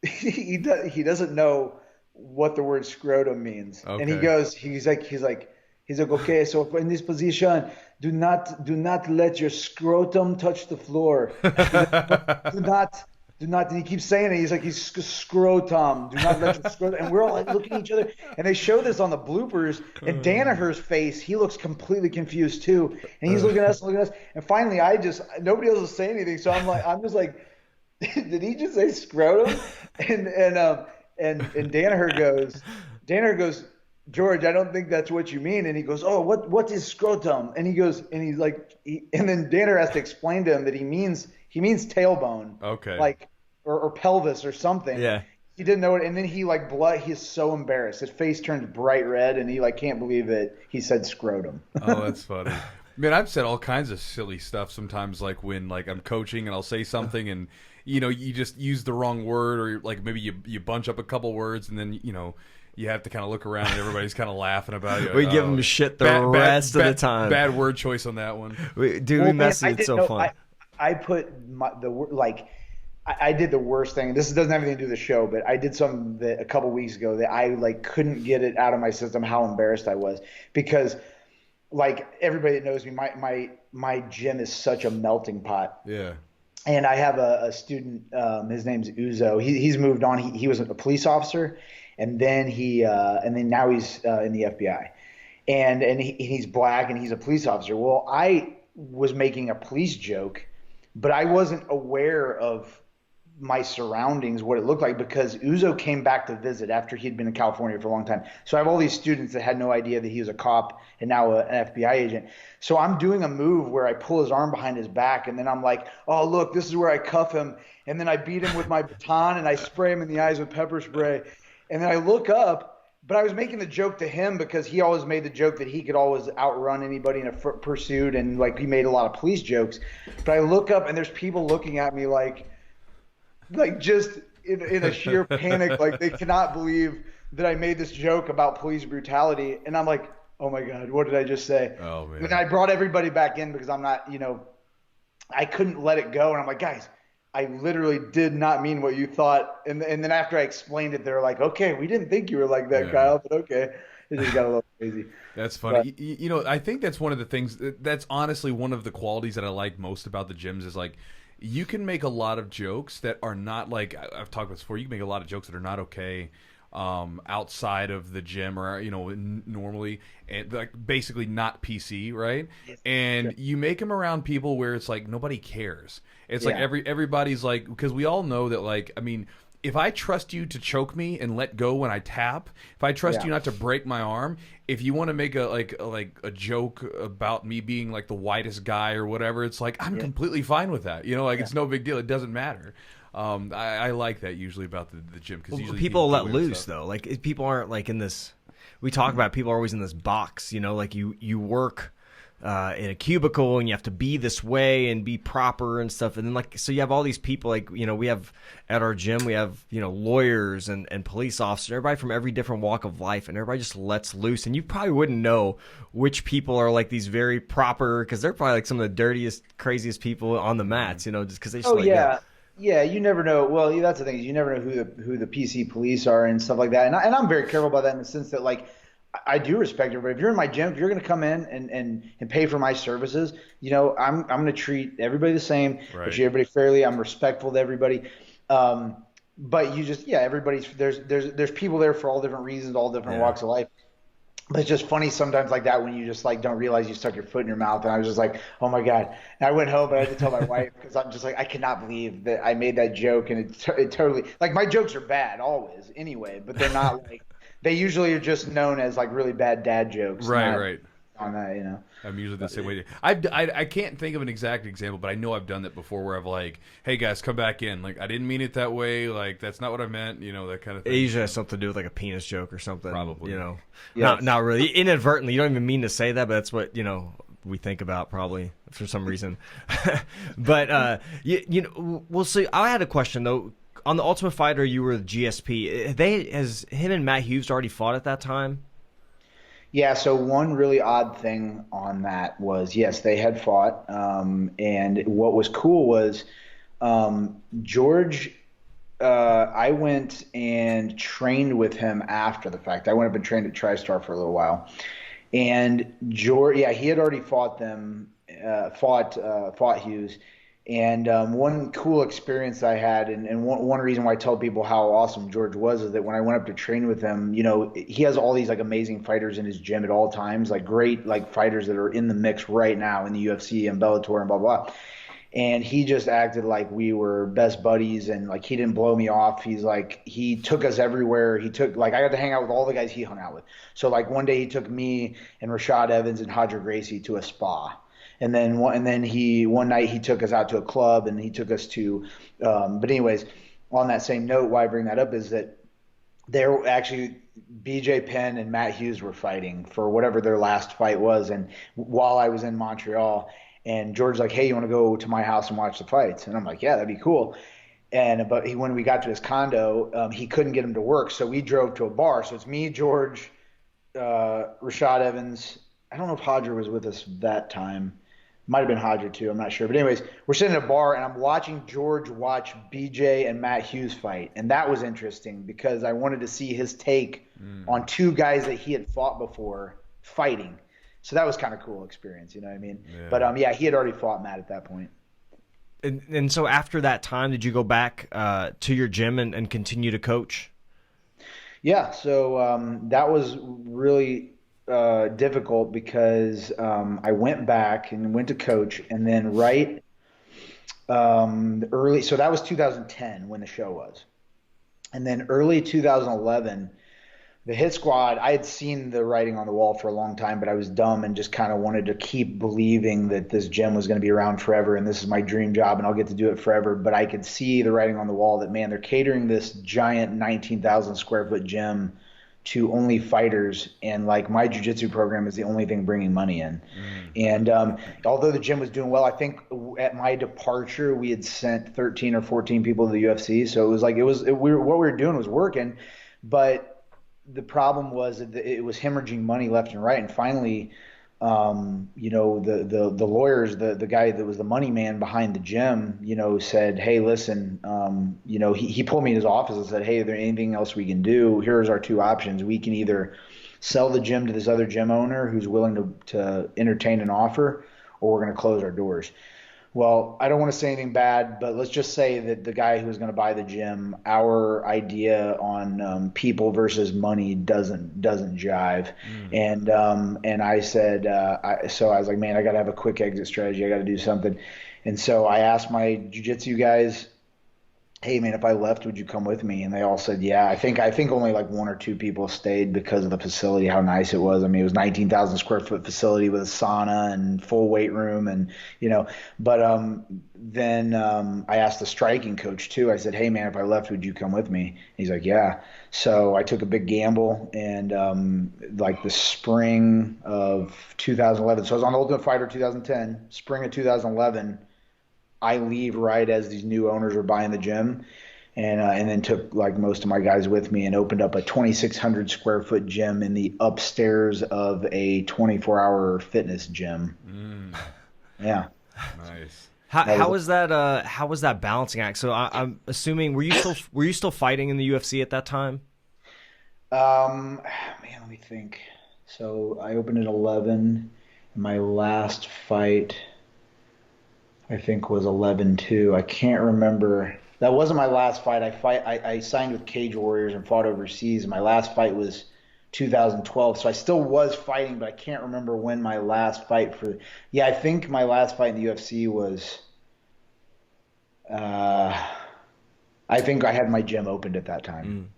he doesn't know what the word scrotum means. Okay. And he's like, okay, so in this position, do not let your scrotum touch the floor. Do not. And he keeps saying it. He's like, he's scrotum. Do not let your scrotum. And we're all like looking at each other. And they show this on the bloopers. And Danaher's face, he looks completely confused too. And he's looking at us. And finally, nobody else is saying anything. So I'm just like, did he just say scrotum? And Danaher goes, George, I don't think that's what you mean. And he goes, oh, what is scrotum? And and then Danaher has to explain to him that he means tailbone. Okay. Like, or pelvis or something. Yeah. He didn't know it. And then he's so embarrassed. His face turns bright red and he can't believe that he said scrotum. Oh, that's funny. Man, I've said all kinds of silly stuff sometimes, like when I'm coaching and I'll say something and, you just use the wrong word, or like maybe you bunch up a couple words and then, you have to kind of look around and everybody's kind of laughing about it. We give them shit the rest of the time. Bad word choice on that one. We mess it. It's so fun. I put I did the worst thing. This doesn't have anything to do with the show, but I did something that a couple weeks ago that I couldn't get it out of my system how embarrassed I was, because everybody that knows me, my gym is such a melting pot. Yeah. And I have a student, his name's Uzo. He's moved on. He was a police officer, and then now he's in the FBI, and he's black and he's a police officer. Well, I was making a police joke, but I wasn't aware of my surroundings, what it looked like, because Uzo came back to visit after he'd been in California for a long time. So I have all these students that had no idea that he was a cop and now an FBI agent. So I'm doing a move where I pull his arm behind his back, and then I'm like, oh, look, this is where I cuff him. And then I beat him with my baton and I spray him in the eyes with pepper spray. And then I look up, but I was making the joke to him because he always made the joke that he could always outrun anybody in a pursuit, and he made a lot of police jokes. But I look up and there's people looking at me like just in a sheer panic, they cannot believe that I made this joke about police brutality. And I'm like, oh my God, what did I just say? Oh man. And I brought everybody back in because I'm not, I couldn't let it go. And I'm like, guys, I literally did not mean what you thought. And then after I explained it, they're like, okay, we didn't think you were like that, Kyle, but okay. It just got a little crazy. That's funny. But, I think that's one of the things that's honestly one of the qualities that I like most about the gyms is you can make a lot of jokes that are not I've talked about this before. You can make a lot of jokes that are not okay outside of the gym or normally, and basically not PC, right? Yes, and sure. You make them around people where it's nobody cares. It's everybody's because we all know that if I trust you to choke me and let go when I tap, if I trust you not to break my arm, if you want to make a joke about me being the whitest guy or whatever, it's I'm completely fine with that. It's no big deal. It doesn't matter. I like that usually about the gym, because usually people let loose though. People aren't in this. We talk about people are always in this box. You work in a cubicle and you have to be this way and be proper and stuff, and then so you have all these people we have at our gym, we have lawyers and police officers, everybody from every different walk of life, and everybody just lets loose, and you probably wouldn't know which people are these very proper, because they're probably some of the dirtiest, craziest people on the mats, just because they just Yeah, you never know. Well, that's the thing, is you never know who the PC police are and stuff like that, and I'm very careful about that in the sense that I do respect everybody. If you're in my gym, if you're going to come in and pay for my services, I'm going to treat everybody the same. Right. I treat everybody fairly. I'm respectful to everybody. But you just everybody's there's people there for all different reasons, all different walks of life. But it's just funny sometimes like that when you just don't realize you stuck your foot in your mouth. And I was just like, oh my God. And I went home and I had to tell my wife, because I'm just I cannot believe that I made that joke. And it totally my jokes are bad always anyway, but they're not they usually are just known as really bad dad jokes. Right. On that, I'm usually the same way. I can't think of an exact example, but I know I've done that before where I've hey guys, come back in. I didn't mean it that way. That's not what I meant. That kind of thing. It usually has something to do with a penis joke or something. Probably. Not really inadvertently. You don't even mean to say that, but that's what we think about probably for some reason. But you know, we'll see. I had a question though. On the Ultimate Fighter, you were the GSP. Has him and Matt Hughes already fought at that time? Yeah, so one really odd thing on that was, yes, they had fought. And what was cool was George, I went and trained with him after the fact. I went up and trained at TriStar for a little while. And George, yeah, he had already fought Hughes. And one cool experience I had, and one reason why I tell people how awesome George was, is that when I went up to train with him, you know, he has all these like amazing fighters in his gym at all times, like great like fighters that are in the mix right now in the UFC and Bellator and blah blah. And he just acted like we were best buddies, and like he didn't blow me off. He's like, he took us everywhere. He took, like, I got to hang out with all the guys he hung out with. So like one day he took me and Rashad Evans and Hodger Gracie to a spa. And then one night he took us out to a club, and he took us to but anyways, on that same note, why I bring that up is that they're actually, BJ Penn and Matt Hughes were fighting for whatever their last fight was, and while I was in Montreal, and George's like, hey, you want to go to my house and watch the fights? And I'm like, yeah, that'd be cool. But when we got to his condo, he couldn't get him to work, so we drove to a bar. So it's me, George, Rashad Evans. I don't know if Hodger was with us that time. Might have been Hodger too, I'm not sure. But anyways, we're sitting in a bar, and I'm watching George watch BJ and Matt Hughes fight. And that was interesting because I wanted to see his take on two guys that he had fought before fighting. So that was kind of a cool experience, you know what I mean? Yeah. But yeah, he had already fought Matt at that point. And so after that time, did you go back to your gym and continue to coach? Yeah, so that was really difficult because I went back and went to coach, and then early, so that was 2010 when the show was, and then early 2011, the Hit Squad, I had seen the writing on the wall for a long time, but I was dumb and just kind of wanted to keep believing that this gym was going to be around forever and this is my dream job and I'll get to do it forever. But I could see the writing on the wall that, man, they're catering this giant 19,000 square foot gym to only fighters, and like my jiu-jitsu program is the only thing bringing money in. And although the gym was doing well, I think at my departure we had sent 13 or 14 people to the UFC, so it was like what we were doing was working, but the problem was that it was hemorrhaging money left and right. And finally, you know, the lawyers, the guy that was the money man behind the gym, you know, said, hey, listen, you know, he pulled me in his office and said, hey, is there anything else we can do? Here's our two options. We can either sell the gym to this other gym owner who's willing to entertain an offer, or we're going to close our doors. Well, I don't want to say anything bad, but let's just say that the guy who was going to buy the gym, our idea on people versus money doesn't jive. And I said, so I was like, man, I got to have a quick exit strategy. I got to do something. And so I asked my jiu-jitsu guys, hey man, if I left, would you come with me? And they all said, yeah. I think only like one or two people stayed because of the facility, how nice it was. I mean, it was 19,000 square foot facility with a sauna and full weight room, and you know. But then I asked the striking coach too. I said, hey man, if I left, would you come with me? And he's like, yeah. So I took a big gamble, and like the spring of 2011. So I was on Ultimate Fighter 2010, spring of 2011. I leave right as these new owners are buying the gym, and then took like most of my guys with me and opened up a 2,600 square foot gym in the upstairs of a 24-hour fitness gym. Yeah. Nice. How was that balancing act? So I'm assuming, were you still fighting in the UFC at that time? Man, let me think. So I opened at 11. My last fight, I think, was 11-2. I can't remember. That wasn't my last fight. I signed with Cage Warriors and fought overseas. My last fight was 2012. So I still was fighting, but I can't remember when my last fight I think my last fight in the UFC was I think I had my gym opened at that time.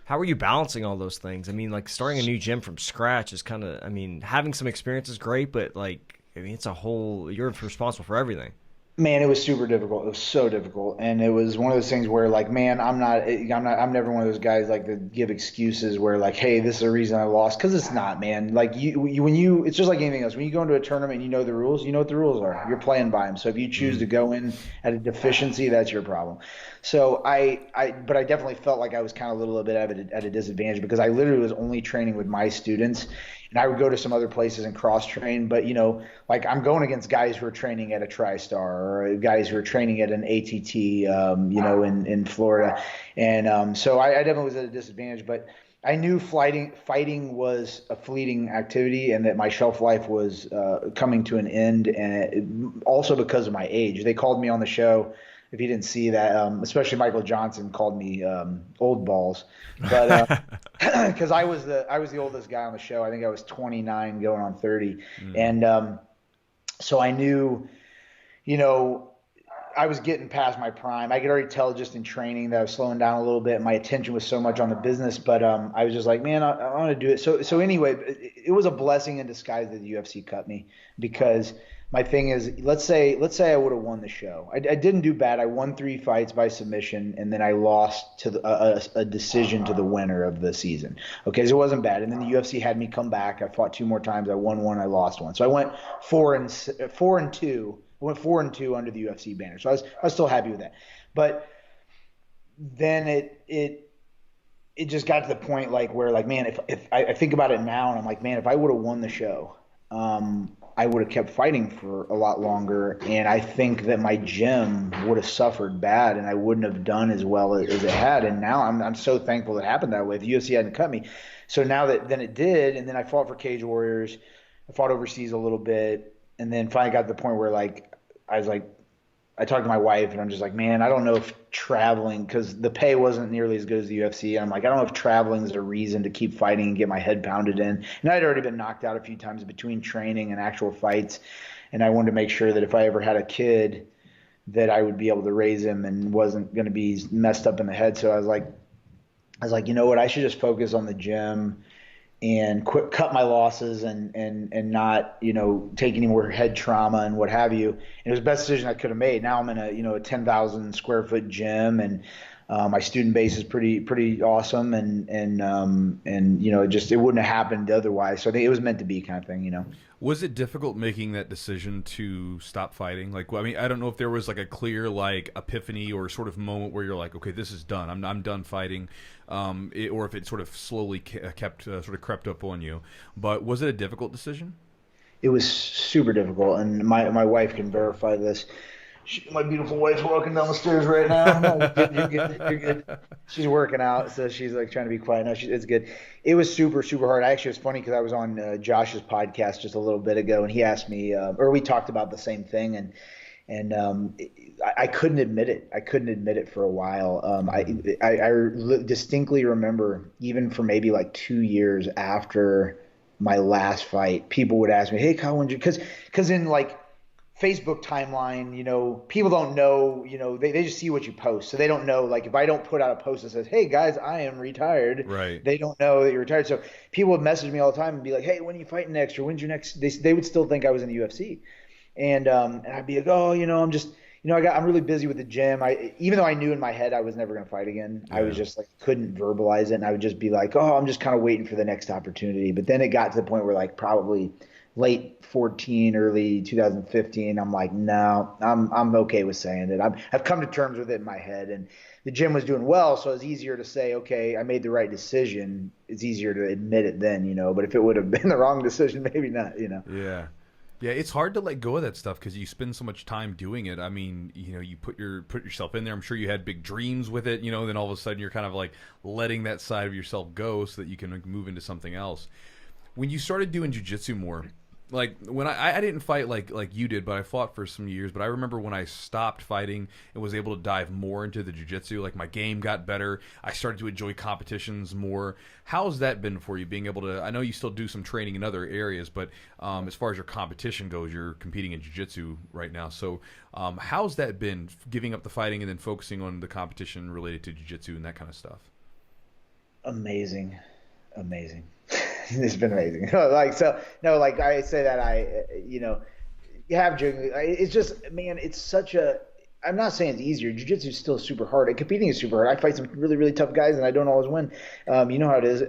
How are you balancing all those things? I mean, like starting a new gym from scratch is kind of, I mean, having some experience is great, but like, I mean, it's a whole, you're responsible for everything. Man, it was super difficult. It was so difficult, and it was one of those things where, like, man, I'm never one of those guys like to give excuses where, like, hey, this is the reason I lost, because it's not, man. Like it's just like anything else. When you go into a tournament and you know the rules, you know what the rules are. You're playing by them. So if you choose to go in at a deficiency, that's your problem. So but I definitely felt like I was kind of a little bit at a disadvantage because I literally was only training with my students, and I would go to some other places and cross train, but like I'm going against guys who are training at a TriStar or guys who are training at an ATT, in Florida. And so I definitely was at a disadvantage, but I knew fighting was a fleeting activity and that my shelf life was coming to an end. And also because of my age, they called me on the show. If you didn't see that, especially Michael Johnson called me old balls, but because I was the oldest guy on the show. I think I was 29 going on 30, and so I knew, I was getting past my prime. I could already tell just in training that I was slowing down a little bit. My attention was so much on the business, but I was just like, man, I want to do it. So anyway, it was a blessing in disguise that the UFC cut me, because my thing is, let's say I would have won the show. I didn't do bad. I won 3 fights by submission, and then I lost to a decision to the winner of the season. Okay, so it wasn't bad. And then the UFC had me come back. I fought 2 more times. I won 1. I lost 1. So I went 4-2. I went 4-2 under the UFC banner. So I was still happy with that. But then it just got to the point like where, like, man, if I think about it now, and I'm like, man, if I would have won the show, I would have kept fighting for a lot longer, and I think that my gym would have suffered bad, and I wouldn't have done as well as it had. And now I'm so thankful it happened that way. The UFC hadn't cut me, so now then it did, and then I fought for Cage Warriors. I fought overseas a little bit, and then finally got to the point where, like, I talked to my wife, and I'm just like, man, I don't know if traveling, because the pay wasn't nearly as good as the UFC. And I'm like, I don't know if traveling is a reason to keep fighting and get my head pounded in. And I'd already been knocked out a few times between training and actual fights. And I wanted to make sure that if I ever had a kid, that I would be able to raise him and wasn't going to be messed up in the head. So I was like, you know what? I should just focus on the gym and cut my losses and not, take any more head trauma and what have you. And it was the best decision I could have made. Now I'm in a 10,000 square foot gym, and my student base is pretty awesome. And it wouldn't have happened otherwise. So I think it was meant to be, kind of thing. Was it difficult making that decision to stop fighting? Like, I mean, I don't know if there was like a clear like epiphany or sort of moment where you're like, okay, this is done. I'm done fighting, or if it sort of slowly crept up on you. But was it a difficult decision? It was super difficult, and my wife can verify this. My beautiful wife's walking down the stairs right now. No, you're good. You're good. She's working out, so she's like trying to be quiet. No, it's good. It was super, super hard. Actually, it was funny because I was on Josh's podcast just a little bit ago, and he asked me, or we talked about the same thing, and I couldn't admit it. I couldn't admit it for a while. I distinctly remember, even for maybe like 2 years after my last fight, people would ask me, "Hey, Kyle, because in like Facebook timeline, people don't know, they just see what you post. So they don't know, like, if I don't put out a post that says, hey guys, I am retired, right? They don't know that you're retired. So people would message me all the time and be like, hey, when are you fighting next? Or when's your next? They would still think I was in the UFC. And I'd be like, oh, I'm just, I'm really busy with the gym. Even though I knew in my head I was never going to fight again, yeah. I was just like, couldn't verbalize it. And I would just be like, oh, I'm just kind of waiting for the next opportunity. But then it got to the point where, like, probably late 14, early 2015, I'm like, no, I'm okay with saying it. I've come to terms with it in my head, and the gym was doing well, so it's easier to say, okay, I made the right decision. It's easier to admit it then, but if it would have been the wrong decision, maybe not, Yeah. Yeah, it's hard to let go of that stuff because you spend so much time doing it. I mean, you put yourself in there. I'm sure you had big dreams with it, then all of a sudden you're kind of like letting that side of yourself go so that you can move into something else. When you started doing jiu-jitsu more, like when I didn't fight like you did, but I fought for some years. But I remember when I stopped fighting and was able to dive more into the jiu-jitsu, like my game got better. I started to enjoy competitions more. How's that been for you, being able to, I know you still do some training in other areas, but as far as your competition goes, you're competing in jiu-jitsu right now. So how's that been, giving up the fighting and then focusing on the competition related to jiu-jitsu and that kind of stuff? Amazing. It's been amazing. Like I say that You have jiggling. It's just, man, it's such a. I'm not saying it's easier. Jiu-jitsu is still super hard. And competing is super hard. I fight some really, really tough guys, and I don't always win. You know how it is.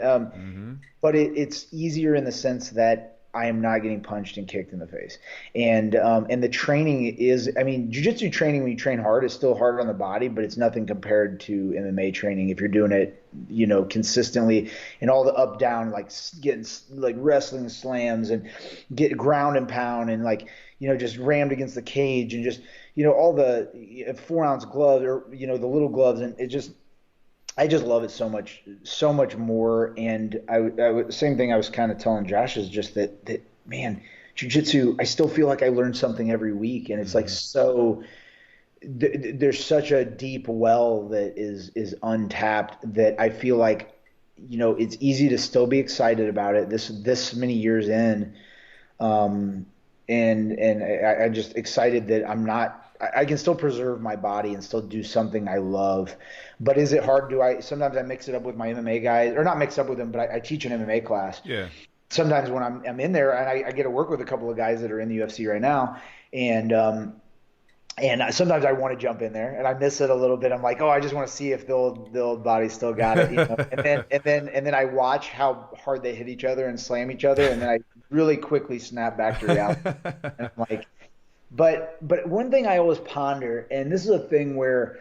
But it's easier in the sense that I am not getting punched and kicked in the face. And the training is, I mean, jiu-jitsu training when you train hard is still hard on the body, but it's nothing compared to MMA training if you're doing it, you know, consistently, and all the up down, like getting like wrestling slams and get ground and pound and like, you know, just rammed against the cage and just, you know, all the 4-ounce gloves or, you know, the little gloves, and it just, I just love it so much more. And same thing I was kind of telling Josh is just that man, jiu-jitsu, I still feel like I learn something every week, and it's like there's such a deep well that is untapped that I feel like, you know, it's easy to still be excited about it this many years in, and I'm just excited that I can still preserve my body and still do something I love. But is it hard? Sometimes I mix it up with my MMA guys, or not mix up with them, but I teach an MMA class. Yeah. Sometimes when I'm in there, and I get to work with a couple of guys that are in the UFC right now, and sometimes I want to jump in there and I miss it a little bit. I'm like, oh, I just want to see if the old body still got it, you know? and then I watch how hard they hit each other and slam each other, and then I really quickly snap back to reality. And I'm like, but one thing I always ponder, and this is a thing where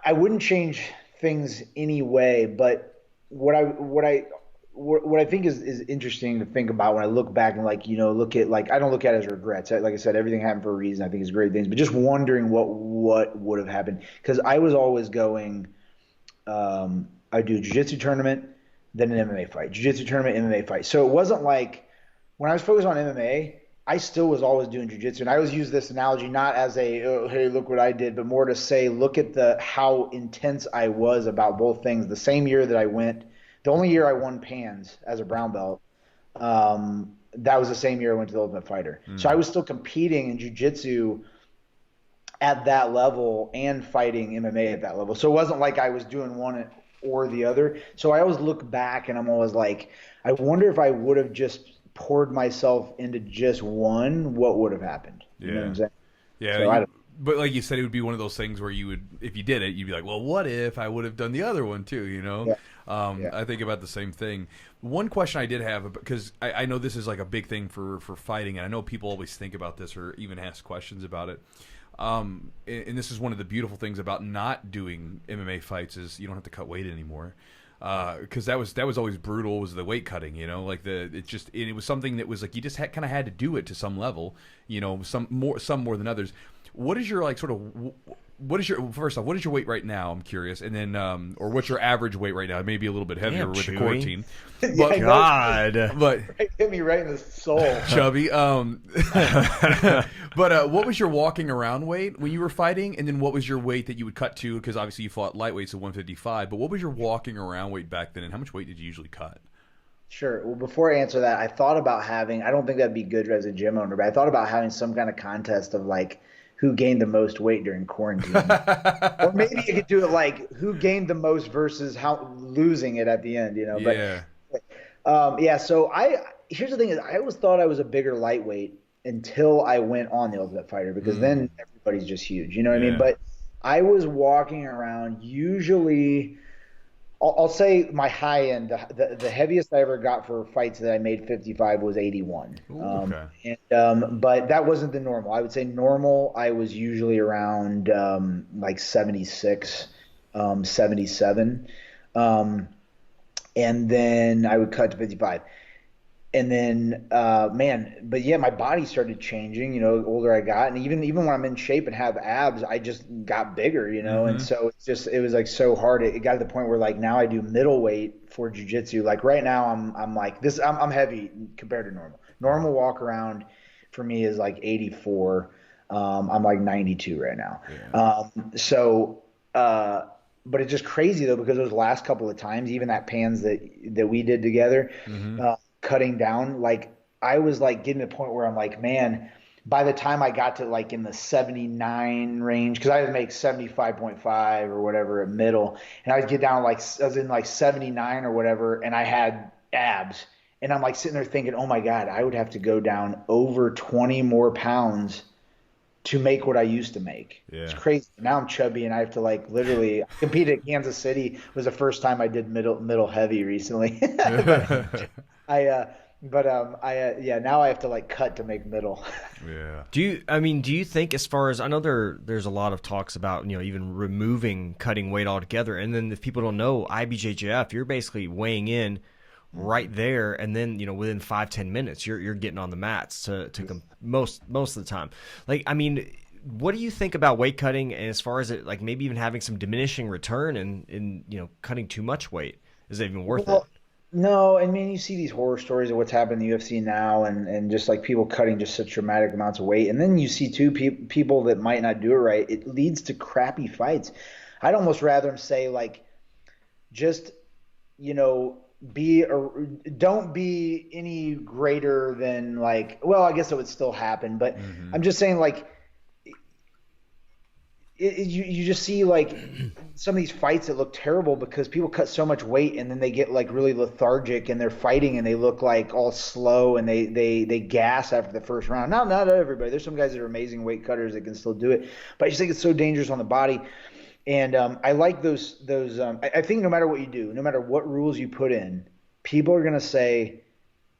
I wouldn't change things anyway, but what I think is interesting to think about when I look back and, like, you know, look at, like, I don't look at it as regrets. Like I said, everything happened for a reason. I think it's great things, but just wondering what would have happened, because I was always going. I do a jiu-jitsu tournament, then an MMA fight, jiu-jitsu tournament, MMA fight. So it wasn't like when I was focused on MMA, I still was always doing jiu-jitsu. And I always use this analogy not as a, oh, hey, look what I did, but more to say, look at how intense I was about both things. The same year that I went, the only year I won PANS as a brown belt, that was the same year I went to the Ultimate Fighter. So I was still competing in jiu-jitsu at that level and fighting MMA at that level. So it wasn't like I was doing one or the other. So I always look back and I'm always like, I wonder if I would have just poured myself into just one, what would have happened? You know what I'm saying? Yeah. So but like you said, it would be one of those things where you would, if you did it, you'd be like, well, what if I would have done the other one too, you know? Yeah. I think about the same thing. One question I did have, because I know this is like a big thing for fighting, and I know people always think about this or even ask questions about it. And this is one of the beautiful things about not doing MMA fights is you don't have to cut weight anymore. Because that was always brutal, was the weight cutting, you know, like it was something that was like you just kind of had to do it to some level, you know, some more than others. What is your, like, sort of, first off, what is your weight right now? I'm curious. And then, or what's your average weight right now? It may be a little bit heavier with the quarantine. But, But hit me right in the soul. Chubby. But what was your walking around weight when you were fighting? And then what was your weight that you would cut to? Because obviously you fought lightweights at 155. But what was your walking around weight back then? And how much weight did you usually cut? Sure. Well, before I answer that, I thought about having, I don't think that'd be good as a gym owner, but I thought about having some kind of contest of, like, who gained the most weight during quarantine. Or maybe you could do it like who gained the most versus how losing it at the end, you know? Yeah. But so here's the thing is I always thought I was a bigger lightweight until I went on the Ultimate Fighter, because then everybody's just huge, you know what I mean? But I was walking around usually, I'll say my high end, the heaviest I ever got for fights that I made 55 was 81. Ooh, okay. But that wasn't the normal. I would say normal, I was usually around like 76, 77. And then I would cut to 55. And then, but yeah, my body started changing, you know, the older I got. And even when I'm in shape and have abs, I just got bigger, you know? And so it was like so hard. It got to the point where, like, now I do middleweight for jiu-jitsu. Like right now I'm like this, I'm heavy compared to normal. Normal walk around for me is like 84. I'm like 92 right now. Yeah. But it's just crazy though, because those last couple of times, even that PANS that we did together, cutting down, like I was like getting to the point where I'm like, man, by the time I got to like in the 79 range, because I would make 75.5 or whatever at middle, and I would get down like I was in like 79 or whatever, and I had abs, And I'm like sitting there thinking, oh my God, I would have to go down over 20 more pounds to make what I used to make. Yeah. It's crazy. Now I'm chubby and I have to like literally compete at Kansas City. It was the first time I did middle heavy recently. But yeah, now I have to like cut to make middle. Yeah. Do you think, as far as, I know there's a lot of talks about, even removing cutting weight altogether, and then if people don't know, IBJJF, you're basically weighing in right there, and then within 5-10 minutes you're getting on the mats to most of the time. Like, I mean, what do you think about weight cutting, and as far as it, like, maybe even having some diminishing return and cutting too much weight? Is it even worth it? No, I mean, you see these horror stories of what's happened in the UFC now, and just like people cutting just such dramatic amounts of weight, and then you see too people that might not do it right. It leads to crappy fights. I'd almost rather them say like, just don't be any greater than, like, well, I guess it would still happen, but I'm just saying, like, you just see like some of these fights that look terrible because people cut so much weight and then they get like really lethargic and they're fighting and they look like all slow and they gas after the first round. Not everybody. There's some guys that are amazing weight cutters that can still do it, but I just think it's so dangerous on the body. And I like those. I think no matter what you do, no matter what rules you put in, people are gonna say,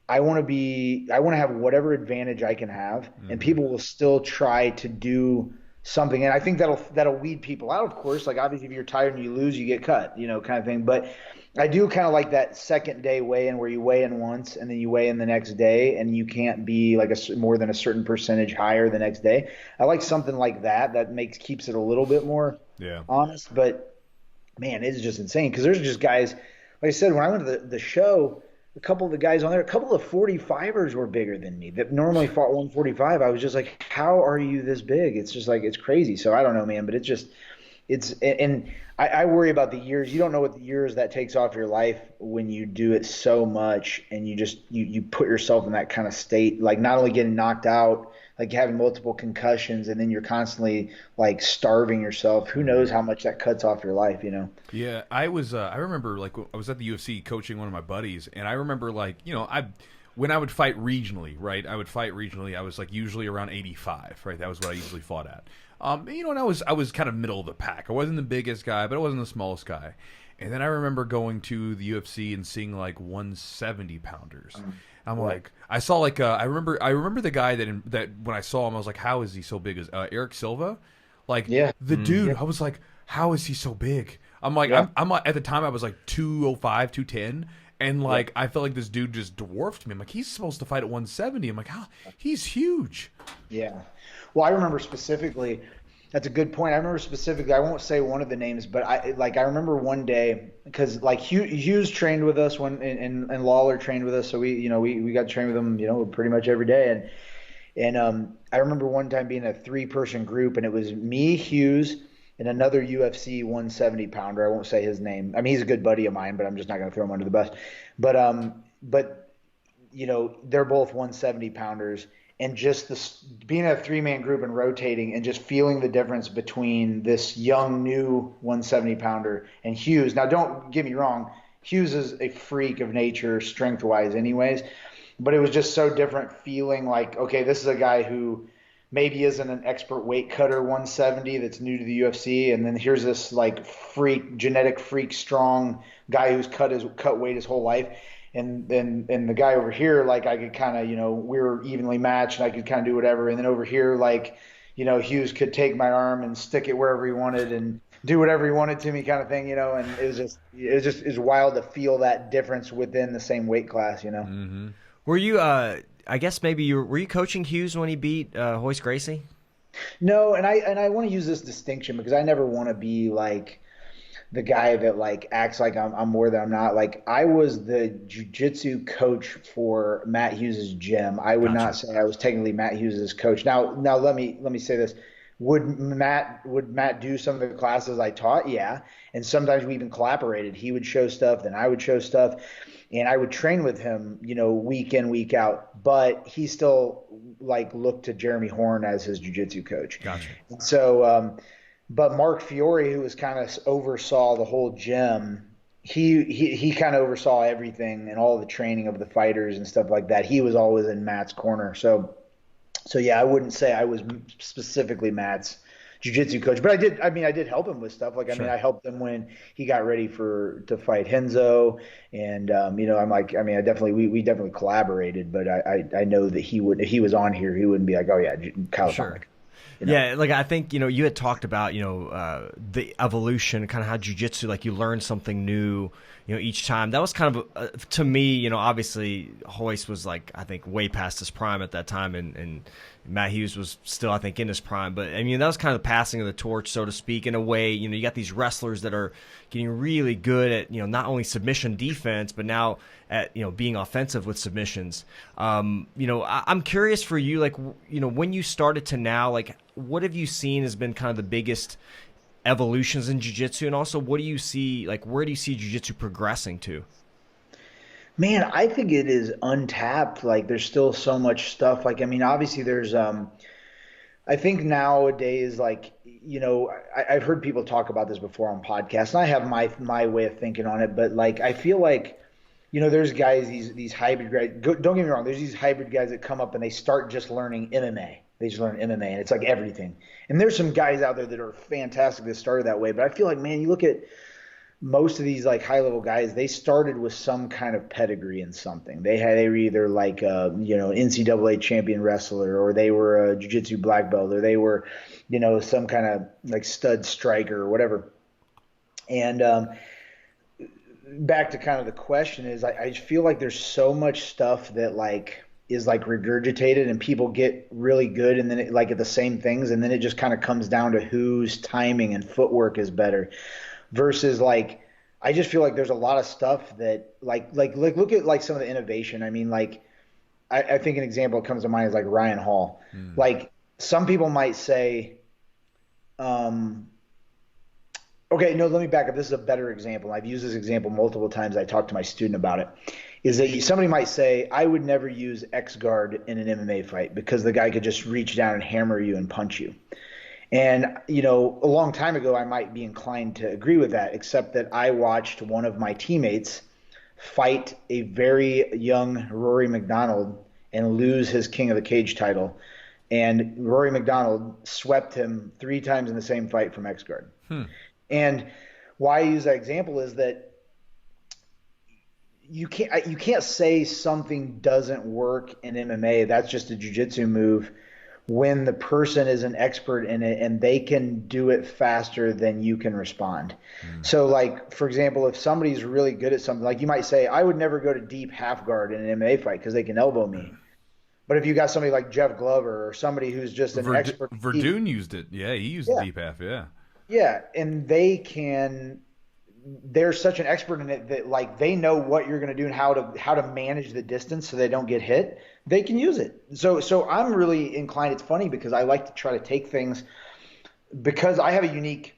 I want to have whatever advantage I can have, and people will still try to do something. And I think that'll weed people out, of course. Like, obviously, if you're tired and you lose, you get cut, kind of thing. But I do kind of like that second day weigh-in where you weigh in once and then you weigh in the next day, and you can't be like more than a certain percentage higher the next day. I like something like that keeps it a little bit more honest. But man, it's just insane because there's just guys, like I said, when I went to the show, a couple of the guys on there, a couple of 45ers were bigger than me that normally fought 145. I was just like, how are you this big? It's just like, it's crazy. So I don't know, man, but and I worry about the years. You don't know what the years that takes off your life when you do it so much, and you put yourself in that kind of state, like not only getting knocked out, like having multiple concussions, and then you're constantly like starving yourself. Who knows how much that cuts off your life, Yeah, I remember, like, I was at the UFC coaching one of my buddies, and I remember, like, when I would fight regionally, right? I was like usually around 85, right? That was what I usually fought at. And I was kind of middle of the pack. I wasn't the biggest guy, but I wasn't the smallest guy. And then I remember going to the UFC and seeing like 170 pounders. I'm like, I saw like I remember the guy that when I saw him, I was like, how is he so big? As Eric Silva, like, the dude. I was like, how is he so big? I'm like, I'm at the time I was like 205, 210. And like, I felt like this dude just dwarfed me. I'm like, he's supposed to fight at 170. I'm like, how? He's huge. Yeah. Well, I remember specifically. That's a good point. I remember specifically. I won't say one of the names, but I remember one day because like Hughes trained with us and Lawler trained with us, so we got to train with them pretty much every day. And I remember one time being a 3-person group, and it was me, Hughes, and another UFC 170 pounder. I won't say his name. I mean, he's a good buddy of mine, but I'm just not going to throw him under the bus. But they're both 170 pounders, and just being a 3-man group and rotating and just feeling the difference between this young new 170 pounder and Hughes. Now, don't get me wrong, Hughes is a freak of nature strength wise anyways, but it was just so different feeling like, okay, this is a guy who maybe isn't an expert weight cutter 170 that's new to the UFC, and then here's this like genetic freak strong guy who's cut weight his whole life. And the guy over here, like, I could kind of, we were evenly matched and I could kind of do whatever. And then over here, like, Hughes could take my arm and stick it wherever he wanted and do whatever he wanted to me, kind of thing, and it was wild to feel that difference within the same weight class, Mm-hmm. Were you, I guess maybe were you coaching Hughes when he beat Royce Gracie? No. And I want to use this distinction because I never want to be like the guy that like acts like I'm more than I'm not. Like, I was the jiu-jitsu coach for Matt Hughes's gym. I would not say I was technically Matt Hughes's coach. Now let me say this. Would Matt do some of the classes I taught? Yeah. And sometimes we even collaborated. He would show stuff, then I would show stuff, and I would train with him, week in, week out. But he still like looked to Jeremy Horn as his jiu-jitsu coach. Gotcha. And so but Mark Fiore, who was kind of oversaw the whole gym, he kind of oversaw everything and all the training of the fighters and stuff like that. He was always in Matt's corner. So yeah, I wouldn't say I was specifically Matt's jiu-jitsu coach, but I did help him with stuff. Like, I mean, Sure. I helped him when he got ready to fight Henzo. And, I'm like, I mean, we definitely collaborated, but I know that if he was on here, he wouldn't be like, oh yeah, Kyle's Sure. not like, you know? Yeah, like I think you had talked about the evolution, kind of how jiu-jitsu, like you learn something new each time. That was kind of to me, obviously Hoist was like I think way past his prime at that time, and Matt Hughes was still I think in his prime. But I mean that was kind of the passing of the torch, so to speak, in a way. You got these wrestlers that are getting really good at not only defense, but now at being offensive with submissions. I'm curious for you, like when you started to now, like what have you seen has been kind of the biggest evolutions in jiu-jitsu, and also what do you see, like where do you see jiu-jitsu progressing to? Man, I think it is untapped. Like, there's still so much stuff. Like, I mean, obviously, I think nowadays, like, I've heard people talk about this before on podcasts, and I have my way of thinking on it. But like, I feel like, there's guys, these hybrid guys. Don't get me wrong. There's these hybrid guys that come up and they start just learning MMA. They just learn MMA, and it's like everything. And there's some guys out there that are fantastic that started that way. But I feel like, man, you look at most of these like high level guys, they started with some kind of pedigree in something. They were either like NCAA champion wrestler, or they were a jiu-jitsu black belt, or they were some kind of like stud striker or whatever. And back to kind of the question is, I feel like there's so much stuff that like is like regurgitated, and people get really good and then like at the same things, and then it just kind of comes down to whose timing and footwork is better. Versus like, I just feel like there's a lot of stuff that like look at like some of the innovation. I mean, like I think an example that comes to mind is like Ryan Hall. Like, some people might say, okay, no, let me back up. This is a better example. I've used this example multiple times. I talked to my student about it. Is that somebody might say, I would never use X guard in an MMA fight because the guy could just reach down and hammer you and punch you. And, a long time ago, I might be inclined to agree with that, except that I watched one of my teammates fight a very young Rory McDonald and lose his King of the Cage title. And Rory McDonald swept him 3 times in the same fight from X-Guard. And why I use that example is that you can't say something doesn't work in MMA. That's just a jiu-jitsu move, when the person is an expert in it and they can do it faster than you can respond. So like, for example, if somebody's really good at something, like you might say, I would never go to deep half guard in an MMA fight because they can elbow me. But if you got somebody like Jeff Glover or somebody who's just an expert. Verdun used it. Yeah, he used the deep half, yeah. Yeah, and they're such an expert in it that like they know what you're going to do and how to manage the distance so they don't get hit. They can use it. So I'm really inclined. It's funny because I like to try to take things, because I have a unique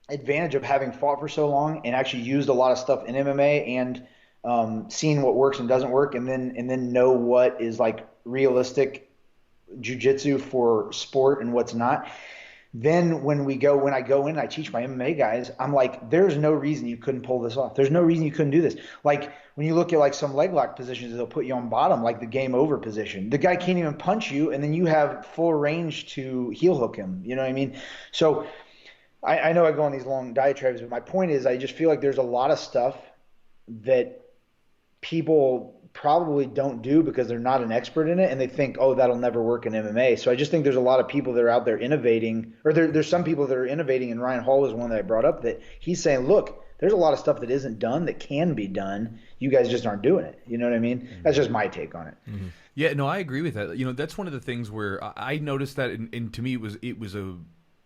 advantage of having fought for so long and actually used a lot of stuff in MMA and seen what works and doesn't work, and then know what is like realistic jiu-jitsu for sport and what's not. Then when I go in and I teach my MMA guys, I'm like, there's no reason you couldn't pull this off. There's no reason you couldn't do this. Like, when you look at like some leg lock positions, they'll put you on bottom, like the game over position. The guy can't even punch you, and then you have full range to heel hook him. You know what I mean? So I know I go on these long diatribes, but my point is I just feel like there's a lot of stuff that people probably don't do because they're not an expert in it, and they think, oh, that'll never work in MMA. So I just think there's a lot of people that are out there innovating, or there's some people that are innovating, and Ryan Hall was one that I brought up, that he's saying, look, there's a lot of stuff that isn't done that can be done. You guys just aren't doing it. You know what I mean? That's just my take on it. Yeah, no, I agree with that. That's one of the things where I noticed that, and to me it was a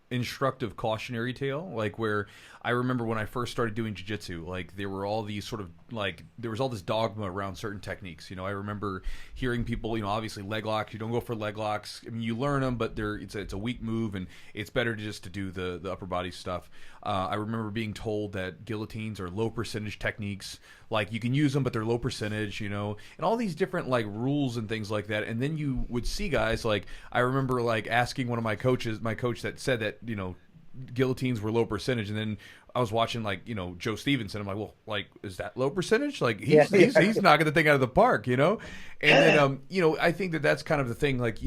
instructive cautionary tale, like where I remember when I first started doing jiu-jitsu, like there were all these sort of like there was all this dogma around certain techniques. I remember hearing people, obviously leg locks, you don't go for leg locks. I mean, you learn them, but it's a weak move, and it's better just to do the upper body stuff. I remember being told that guillotines are low percentage techniques, like you can use them, but they're low percentage, and all these different like rules and things like that. And then you would see guys like, I remember like asking one of my coach that said that, guillotines were low percentage, and then I was watching like Joe Stevenson. I'm like, well, like is that low percentage? Like he's knocking the thing out of the park, And then I think that's kind of the thing. Like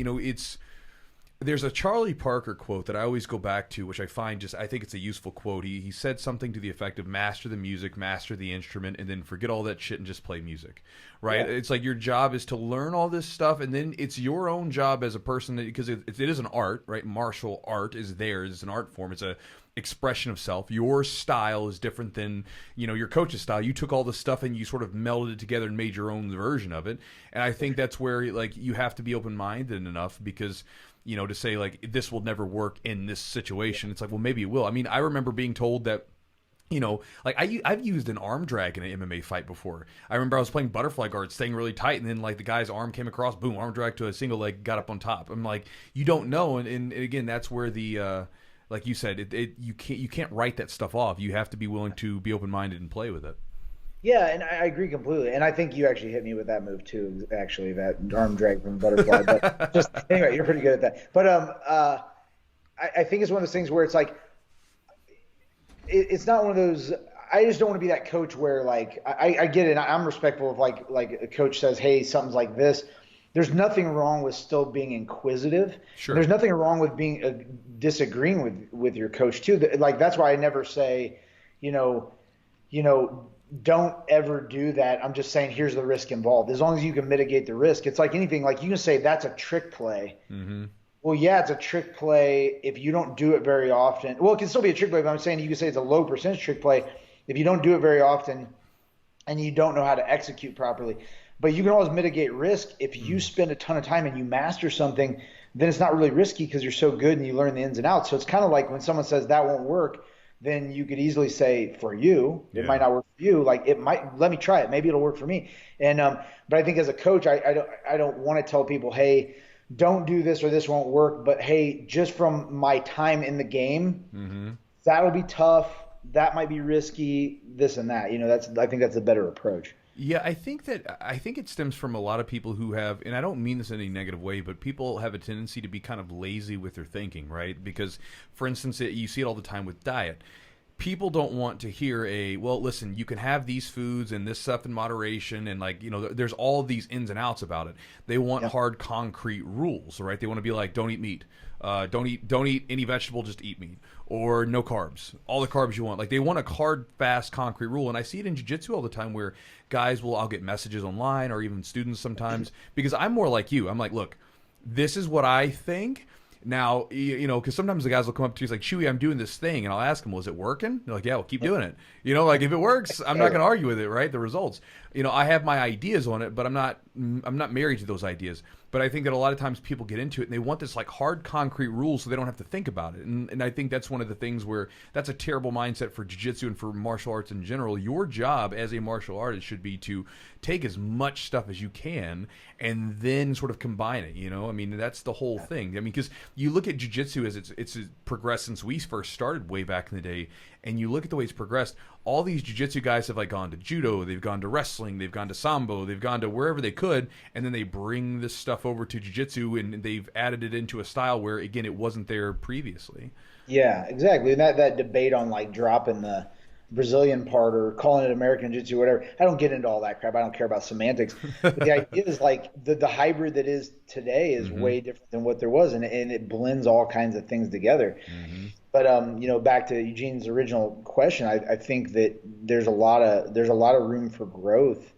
there's a Charlie Parker quote that I always go back to, which I find I think it's a useful quote. He said something to the effect of master the music, master the instrument, and then forget all that shit and just play music, right? Yeah. It's like your job is to learn all this stuff, and then it's your own job as a person, because it is an art, right? Martial art is theirs. It's an art form. It's a expression of self. Your style is different than your coach's style. You took all this stuff and you sort of melded it together and made your own version of it. And I think that's where like you have to be open-minded enough, because to say like this will never work in this situation. It's like, well, maybe it will. I mean, I remember being told that like I've used an arm drag in an MMA fight before. I remember I was playing butterfly guard, staying really tight, and then like the guy's arm came across, boom, arm drag to a single leg, got up on top. I'm like, you don't know, and again, that's where the like you said, you can't write that stuff off. You have to be willing to be open-minded and play with it. Yeah, and I agree completely. And I think you actually hit me with that move too, actually, that arm drag from butterfly. But just anyway, you're pretty good at that. But I think it's one of those things where it's like it's not one of those. I just don't want to be that coach where like I get it. And I'm respectful of like a coach says, hey, something's like this. There's nothing wrong with still being inquisitive. Sure. There's nothing wrong with being disagreeing with your coach too. Like that's why I never say, don't ever do that. I'm just saying here's the risk involved. As long as you can mitigate the risk, it's like anything. Like you can say that's a trick play. Mm-hmm. Well, yeah, it's a trick play if you don't do it very often. Well, it can still be a trick play, but I'm saying you can say it's a low percentage trick play if you don't do it very often and you don't know how to execute properly. But you can always mitigate risk if you spend a ton of time and you master something. Then it's not really risky because you're so good and you learn the ins and outs. So it's kind of like when someone says that won't work, then you could easily say for you, it might not work for you. Like it might, let me try it. Maybe it'll work for me. And, but I think as a coach, I don't want to tell people, hey, don't do this or this won't work. But hey, just from my time in the game, that'll be tough. That might be risky, this and that. I think that's a better approach. Yeah, I think it stems from a lot of people who have, and I don't mean this in any negative way, but people have a tendency to be kind of lazy with their thinking, right? Because, for instance, you see it all the time with diet. People don't want to hear well, listen, you can have these foods and this stuff in moderation, and there's all these ins and outs about it. They want hard, concrete rules, right? They want to be like, don't eat meat. Don't eat any vegetable, just eat meat, or no carbs, all the carbs you want. Like they want a hard, fast, concrete rule. And I see it in jiu-jitsu all the time where guys I'll get messages online or even students sometimes, because I'm more like you. I'm like, look, this is what I think. Now, because sometimes the guys will come up to you, like, Chewy, I'm doing this thing, and I'll ask them, well, is it working? They're like, yeah, well, keep doing it. Like if it works, I'm not going to argue with it, right? The results. I have my ideas on it, but I'm not married to those ideas. But I think that a lot of times people get into it and they want this like hard concrete rules so they don't have to think about it. And I think that's one of the things where that's a terrible mindset for jiu-jitsu and for martial arts in general. Your job as a martial artist should be to take as much stuff as you can and then sort of combine it, I mean, that's the whole thing. I mean, because you look at jiu-jitsu as it's progressed since we first started way back in the day, and you look at the way it's progressed. All these jiu-jitsu guys have like gone to judo, they've gone to wrestling, they've gone to sambo, they've gone to wherever they could, and then they bring this stuff over to jiu-jitsu and they've added it into a style where, again, it wasn't there previously. Yeah, exactly. And that debate on like dropping the Brazilian part or calling it American jiu-jitsu, whatever, I don't get into all that crap. I don't care about semantics. But the idea is like the hybrid that is today is way different than what there was, and it blends all kinds of things together. But back to Eugene's original question, I think that there's a lot of room for growth.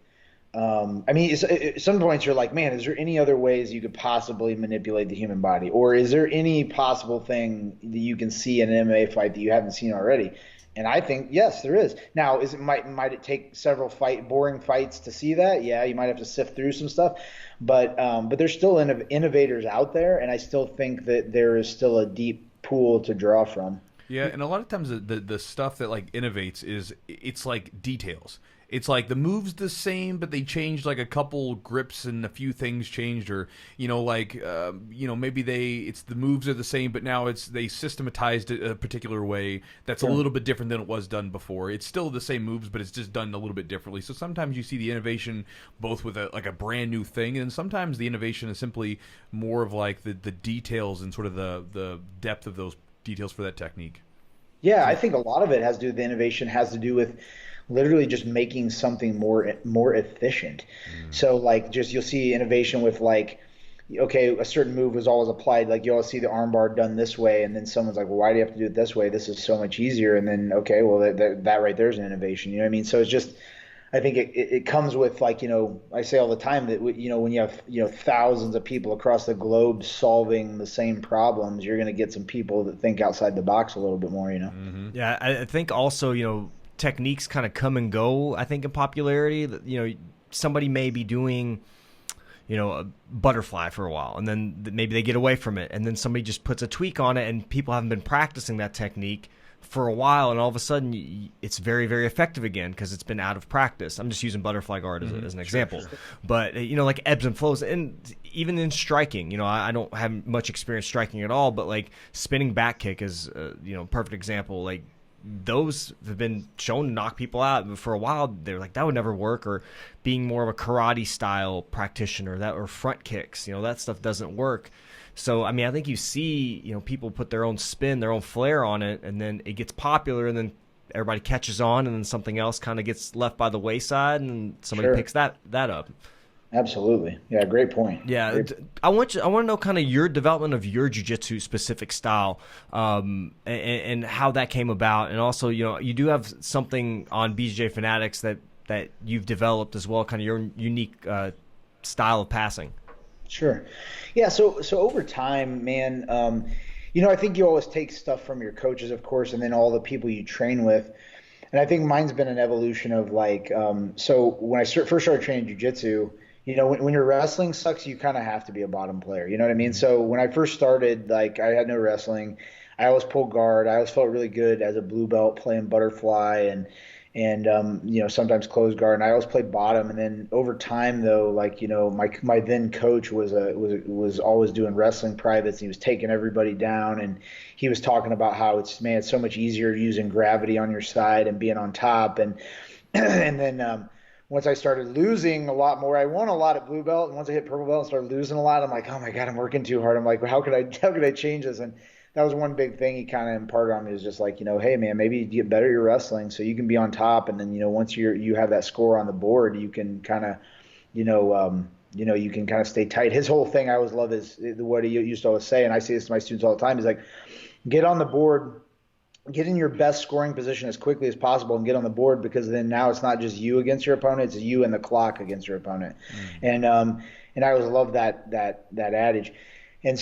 I mean, at some points you're like, man, is there any other ways you could possibly manipulate the human body, or is there any possible thing that you can see in an MMA fight that you haven't seen already? And I think yes, there is. Now, might it take several boring fights to see that? Yeah, you might have to sift through some stuff, but there's still innovators out there, and I still think that there is still a deep pool to draw from. Yeah, and a lot of times the stuff that like innovates it's like details. It's like the move's the same, but they changed like a couple grips and a few things changed, or maybe it's the moves are the same, but now they systematized it a particular way that's a little bit different than it was done before. It's still the same moves, but it's just done a little bit differently. So sometimes you see the innovation both with a brand new thing, and sometimes the innovation is simply more of like the details and sort of the depth of those details for that technique. Yeah, I think a lot of it has to do with the innovation, has to do with literally just making something more efficient. So like just you'll see innovation with like okay, a certain move was always applied. Like you always see the armbar done this way, and then someone's like, "Well, why do you have to do it this way? This is so much easier." And then okay, well that right there is an innovation. You know what I mean? So it's just I think it comes with like I say all the time that when you have thousands of people across the globe solving the same problems, you're going to get some people that think outside the box a little bit more. Yeah, I think also techniques kind of come and go. I think in popularity, somebody may be doing a butterfly for a while, and then maybe they get away from it, and then somebody just puts a tweak on it, and people haven't been practicing that technique for a while, and all of a sudden it's very, very effective again because it's been out of practice. I'm just using butterfly guard as an example. Sure. But like ebbs and flows, and even in striking, I don't have much experience striking at all, but like spinning back kick is perfect example. Like those have been shown to knock people out, but for a while they're like that would never work, or being more of a karate style practitioner, or front kicks, that stuff doesn't work. So, I mean, I think you see, people put their own spin, their own flair on it, and then it gets popular, and then everybody catches on, and then something else kind of gets left by the wayside, and somebody picks that up. Absolutely. Yeah, great point. Yeah, I want to know kind of your development of your jiu-jitsu specific style, and how that came about, and also, you do have something on BJJ Fanatics that you've developed as well, kind of your unique style of passing. Sure. Yeah. So over time, man, I think you always take stuff from your coaches, of course, and then all the people you train with. And I think mine's been an evolution of like, so when I first started training jiu-jitsu, when your wrestling sucks, you kind of have to be a bottom player. You know what I mean? So when I first started, like I had no wrestling. I always pulled guard. I always felt really good as a blue belt playing butterfly and sometimes closed guard, and I always played bottom. And then over time, though, like my then coach was always doing wrestling privates. And he was taking everybody down, and he was talking about how it's so much easier using gravity on your side and being on top. And and then once I started losing a lot more, I won a lot at blue belt, and once I hit purple belt and started losing a lot, I'm like, oh my god, I'm working too hard. I'm like, how could I change this? And that was one big thing he kind of imparted on me, was just like, hey man, maybe you get better at your wrestling so you can be on top, and then once you have that score on the board, you can kind of you can kind of stay tight. His whole thing I always love is what he used to always say, and I say this to my students all the time, is like, get on the board, get in your best scoring position as quickly as possible and get on the board, because then now it's not just you against your opponent, it's you and the clock against your opponent. And I always love that adage. And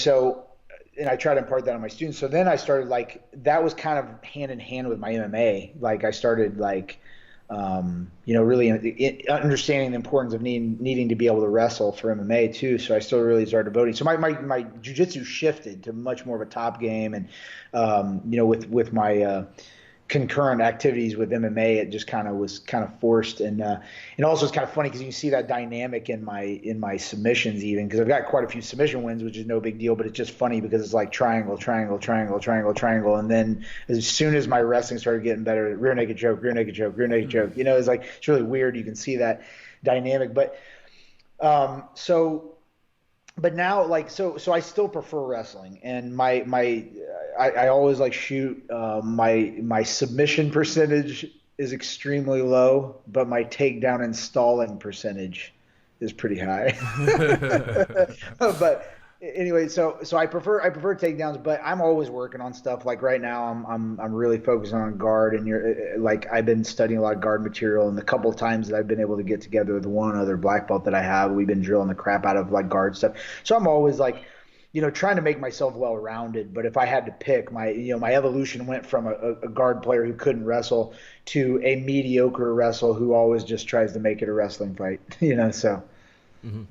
I try to impart that on my students. So then I started like, that was kind of hand in hand with my MMA. Like I started like, really understanding the importance of needing to be able to wrestle for MMA too. So I still really started devoting. So my jiu-jitsu shifted to much more of a top game, and with my concurrent activities with MMA, it just was forced. And also it's kind of funny because you can see that dynamic in my submissions, even because I've got quite a few submission wins, which is no big deal, but it's just funny because it's like triangle, triangle, triangle, triangle, triangle. And then as soon as my wrestling started getting better, rear naked choke, rear naked choke, rear naked choke, it's like, it's really weird. You can see that dynamic, but but now, like, so I still prefer wrestling, and I always like shoot. My submission percentage is extremely low, but my takedown and stalling percentage is pretty high. But anyway, so I prefer takedowns, but I'm always working on stuff. Like right now, I'm really focusing on guard, and I've been studying a lot of guard material, and the couple of times that I've been able to get together with one other black belt that I have, we've been drilling the crap out of like guard stuff. So I'm always like, trying to make myself well-rounded. But if I had to pick, my evolution went from a guard player who couldn't wrestle to a mediocre wrestler who always just tries to make it a wrestling fight. So. Mm-hmm.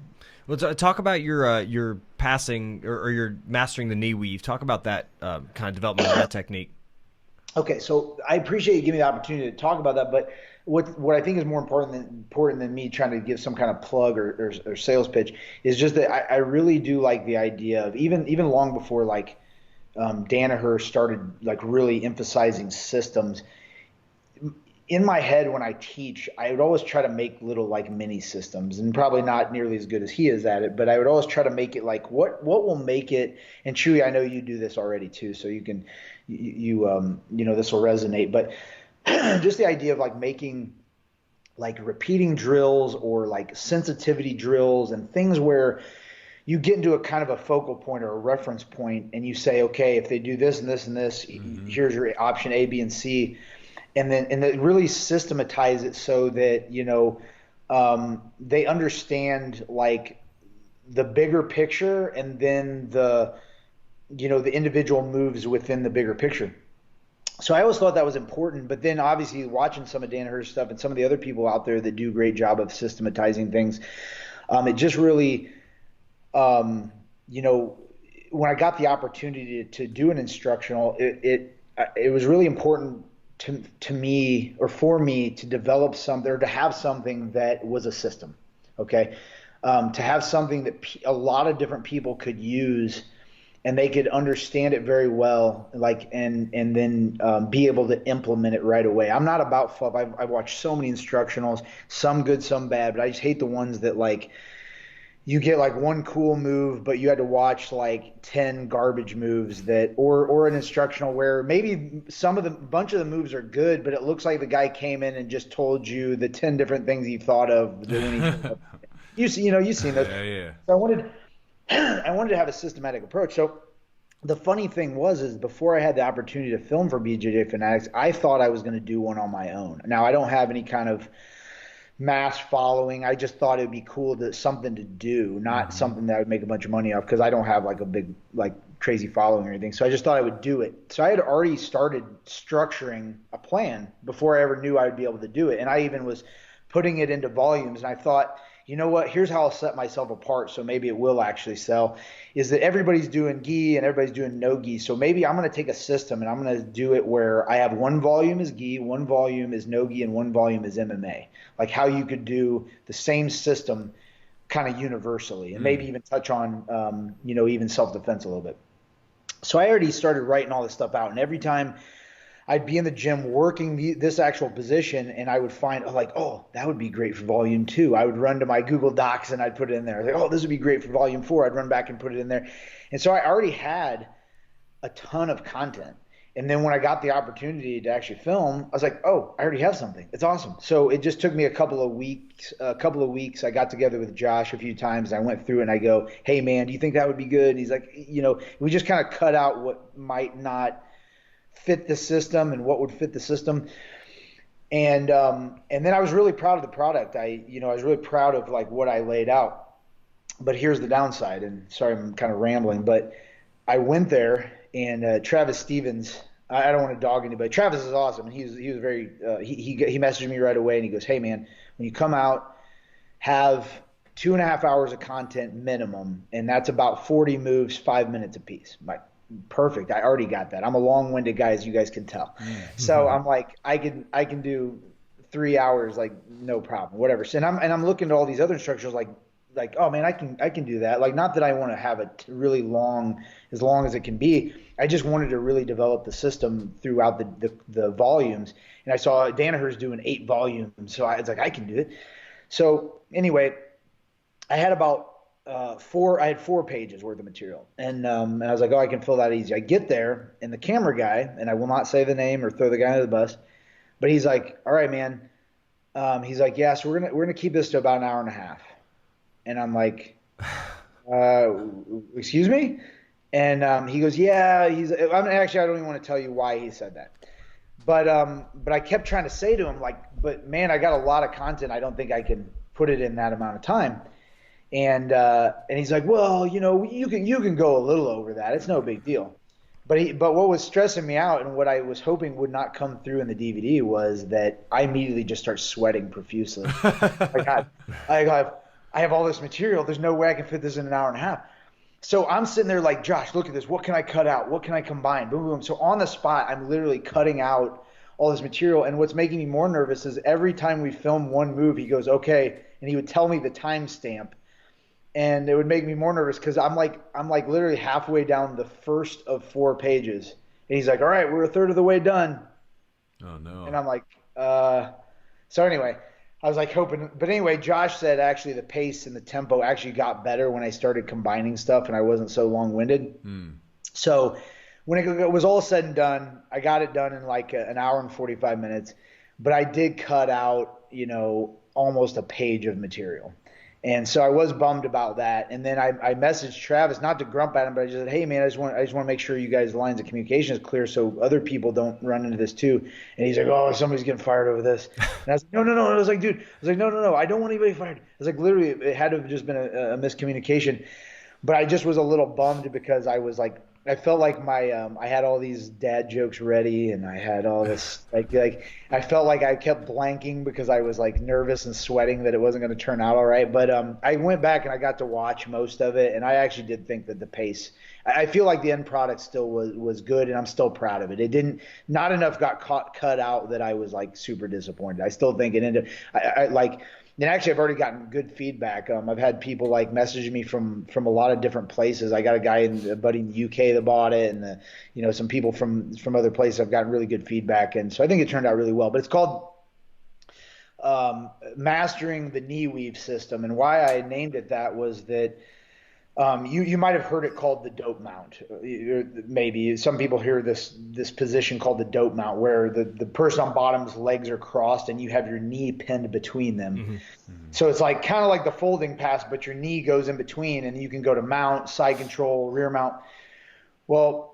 Well, talk about your passing or your mastering the knee weave. Talk about that kind of development of that technique. Okay, so I appreciate you giving me the opportunity to talk about that, but what I think is more important than me trying to give some kind of plug or sales pitch is just that I really do like the idea of even long before like Danaher started like really emphasizing systems. In my head, when I teach, I would always try to make little like mini systems, and probably not nearly as good as he is at it, but I would always try to make it like what will make it. And Chewy, I know you do this already too, so you can this will resonate. But just the idea of like making like repeating drills or like sensitivity drills and things where you get into a kind of a focal point or a reference point and you say, okay, if they do this and this and this, here's your option A, B, and C. And then really systematize it so that, they understand like the bigger picture and then the individual moves within the bigger picture. So I always thought that was important, but then obviously watching some of Danaher's stuff and some of the other people out there that do a great job of systematizing things, it just really, when I got the opportunity to do an instructional, it was really important to me or for me to develop something or to have something that was a system, okay? To have something that a lot of different people could use and they could understand it very well, like, and then be able to implement it right away. I'm not about fluff. I've watched so many instructionals, some good, some bad, but I just hate the ones that like you get like one cool move, but you had to watch like 10 garbage moves that, or an instructional where maybe bunch of the moves are good, but it looks like the guy came in and just told you the 10 different things he thought of doing. You've seen those. Yeah. So I wanted to have a systematic approach. So the funny thing is before I had the opportunity to film for BJJ Fanatics, I thought I was going to do one on my own. Now I don't have any kind of mass following. I just thought it'd be cool something to do, not something that I would make a bunch of money off, because I don't have like a big, like crazy following or anything. So I just thought I would do it. So I had already started structuring a plan before I ever knew I would be able to do it. And I even was putting it into volumes. And I thought, you know what, here's how I'll set myself apart so maybe it will actually sell, is that everybody's doing gi and everybody's doing no gi. So maybe I'm going to take a system and I'm going to do it where I have one volume is gi, one volume is no gi, and one volume is MMA. Like how you could do the same system kind of universally and maybe even touch on, even self-defense a little bit. So I already started writing all this stuff out, and every time I'd be in the gym working this actual position, and I would find that would be great for volume 2. I would run to my Google Docs and I'd put it in there. Like, this would be great for volume 4. I'd run back and put it in there. And so I already had a ton of content. And then when I got the opportunity to actually film, I was like, I already have something. It's awesome. So it just took me a couple of weeks. I got together with Josh a few times. And I went through it and I go, hey man, do you think that would be good? And he's like, we just kind of cut out what might not fit the system and what would fit the system. And then I was really proud of the product. I was really proud of like what I laid out. But here's the downside, and sorry, I'm kind of rambling, but I went there and Travis Stevens, I don't want to dog anybody. Travis is awesome. And he was very, he messaged me right away and he goes, hey man, when you come out, have 2.5 hours of content minimum. And that's about 40 moves, 5 minutes a piece. I'm like, perfect. I already got that. I'm a long-winded guy, as you guys can tell. So I'm like, I can do 3 hours, like no problem, whatever. So, and I'm looking at all these other instructors like, oh man, I can do that. Like, not that I want to have it really long, as long as it can be. I just wanted to really develop the system throughout the volumes. And I saw Danaher's doing 8 volumes. So I was like, I can do it. So anyway, I had about 4 pages worth of material. And I was like, I can fill that easy. I get there, and the camera guy, and I will not say the name or throw the guy under the bus, but he's like, all right, man. He's like, yeah, so we're gonna keep this to about an hour and a half. And I'm like, excuse me? And he goes, yeah. Actually, I don't even want to tell you why he said that. But I kept trying to say to him, like, but man, I got a lot of content. I don't think I can put it in that amount of time. And he's like, well, you can go a little over that. It's no big deal. But what was stressing me out and what I was hoping would not come through in the DVD was that I immediately just start sweating profusely. Like, I have all this material. There's no way I can fit this in an hour and a half. So I'm sitting there like, Josh, look at this. What can I cut out? What can I combine? Boom, boom. So on the spot, I'm literally cutting out all this material. And what's making me more nervous is every time we film one move, he goes, okay. And he would tell me the timestamp. And it would make me more nervous because I'm like literally halfway down the first of 4 pages. And he's like, all right, we're a third of the way done. Oh, no. And I'm like, so anyway, I was like hoping. But anyway, Josh said actually the pace and the tempo actually got better when I started combining stuff and I wasn't so long-winded. So when it was all said and done, I got it done in like an hour and 45 minutes, but I did cut out, almost a page of material. And so I was bummed about that. And then I messaged Travis, not to grump at him, but I just said, hey man, I just want to make sure you guys' lines of communication is clear so other people don't run into this too. And he's like, oh, somebody's getting fired over this. And I was like, no. I was like, dude, no, I don't want anybody fired. I was like, literally, it had to have just been a miscommunication. But I just was a little bummed because I was like, I felt like I had all these dad jokes ready, and I had all this like I felt like I kept blanking because I was like nervous and sweating that it wasn't going to turn out all right. But I went back and I got to watch most of it, and I actually did think that the pace. I feel like the end product still was good, and I'm still proud of it. It didn't, not enough got cut out that I was like super disappointed. I still think it ended. And actually, I've already gotten good feedback. I've had people like message me from a lot of different places. I got a buddy in the UK that bought it, and some people from other places. I've gotten really good feedback, and so I think it turned out really well. But it's called Mastering the Knee Weave System, and why I named it that was that. You might have heard it called the dope mount. Maybe some people hear this position called the dope mount, where the person on bottom's legs are crossed and you have your knee pinned between them. Mm-hmm. So it's like kind of like the folding pass, but your knee goes in between, and you can go to mount, side control, rear mount. Well,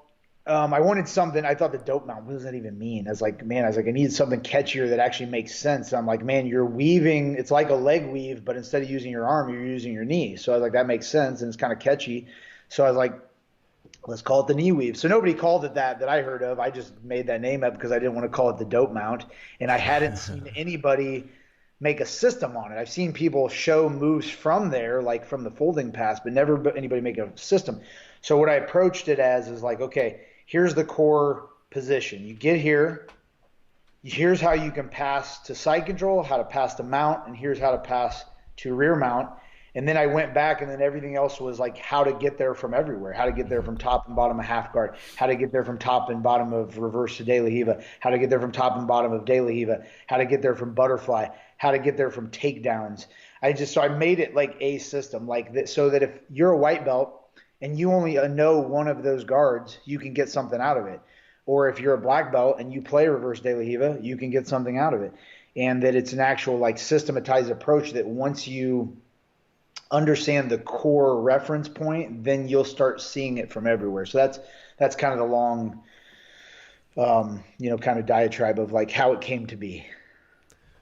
I wanted something. I thought the dope mount, what does that even mean? I was like, I needed something catchier that actually makes sense. I'm like, man, you're weaving. It's like a leg weave, but instead of using your arm, you're using your knee. So I was like, that makes sense, and it's kind of catchy. So I was like, let's call it the knee weave. So nobody called it that I heard of. I just made that name up because I didn't want to call it the dope mount, and I hadn't seen anybody make a system on it. I've seen people show moves from there, like from the folding pass, but never anybody make a system. So what I approached it as is like, okay, here's the core position. You get here. Here's how you can pass to side control, how to pass to mount, and here's how to pass to rear mount. And then I went back, and then everything else was like how to get there from everywhere, how to get there from top and bottom of half guard, how to get there from top and bottom of reverse to De La Hiva, how to get there from top and bottom of De La Hiva, how to get there from butterfly, how to get there from takedowns. So I made it like a system like that, so that if you're a white belt and you only know one of those guards, you can get something out of it. Or if you're a black belt and you play reverse De La Hiva, you can get something out of it. And that it's an actual like systematized approach that once you understand the core reference point, then you'll start seeing it from everywhere. So that's kind of the long, kind of diatribe of like how it came to be.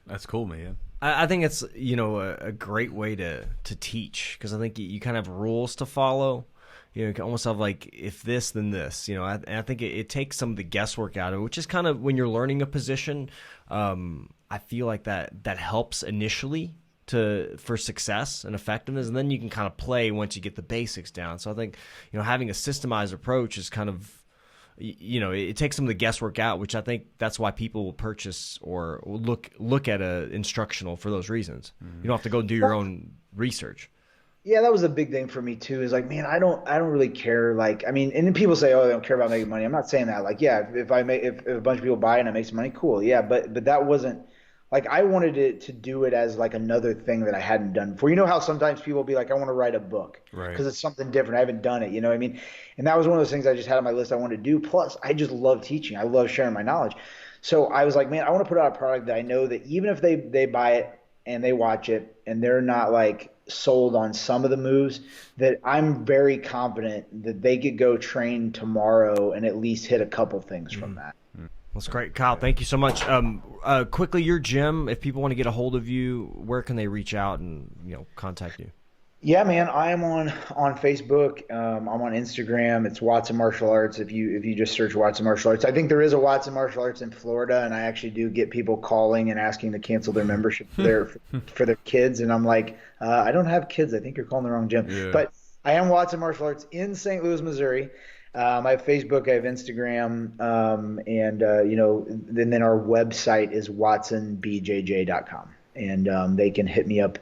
That's cool, man. I think it's, a great way to teach, because I think you kind of have rules to follow. You can almost have like, if this, then this. I think it takes some of the guesswork out of it, which is kind of when you're learning a position. I feel like that helps initially for success and effectiveness, and then you can kind of play once you get the basics down. So I think having a systemized approach is kind of it takes some of the guesswork out, which I think that's why people will purchase or look at a instructional for those reasons. Mm-hmm. You don't have to go do your own research. Yeah, that was a big thing for me too. Is like, man, I don't really care. Like, I mean, and then people say, oh, they don't care about making money. I'm not saying that. Like, yeah, if a bunch of people buy it and I make some money, cool. Yeah, but that wasn't like, I wanted it to do it as like another thing that I hadn't done before. You know how sometimes people will be like, I want to write a book because it's something different. I haven't done it. You know what I mean? And that was one of those things I just had on my list I wanted to do. Plus, I just love teaching. I love sharing my knowledge. So I was like, man, I want to put out a product that I know that even if they buy it and they watch it and they're not like sold on some of the moves, that I'm very confident that they could go train tomorrow and at least hit a couple things from that. That's great. Kyle, thank you so much. Quickly, your gym, if people want to get a hold of you, where can they reach out and contact you? Yeah, man, I am on Facebook. I'm on Instagram. It's Watson Martial Arts. If you just search Watson Martial Arts, I think there is a Watson Martial Arts in Florida, and I actually do get people calling and asking to cancel their membership for their kids. And I'm like, I don't have kids. I think you're calling the wrong gym. Yeah. But I am Watson Martial Arts in St. Louis, Missouri. I have Facebook, I have Instagram, and then our website is watsonbjj.com. and they can hit me up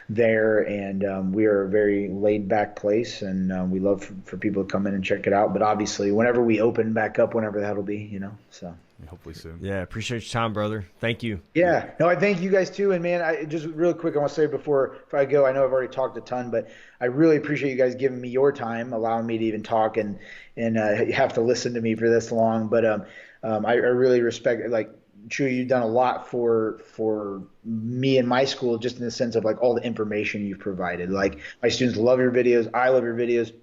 there. And we are a very laid back place, and we love for people to come in and check it out. But obviously, whenever we open back up, whenever that'll be, so. Hopefully soon. Yeah, appreciate your time, brother. Thank you. Yeah, no, I thank you guys too. And man, I just real quick, I want to say before I go, I know I've already talked a ton, but I really appreciate you guys giving me your time, allowing me to even talk and have to listen to me for this long. But I really respect, like, Chew, you've done a lot for me and my school, just in the sense of like all the information you've provided. Like, my students love your videos. I love your videos.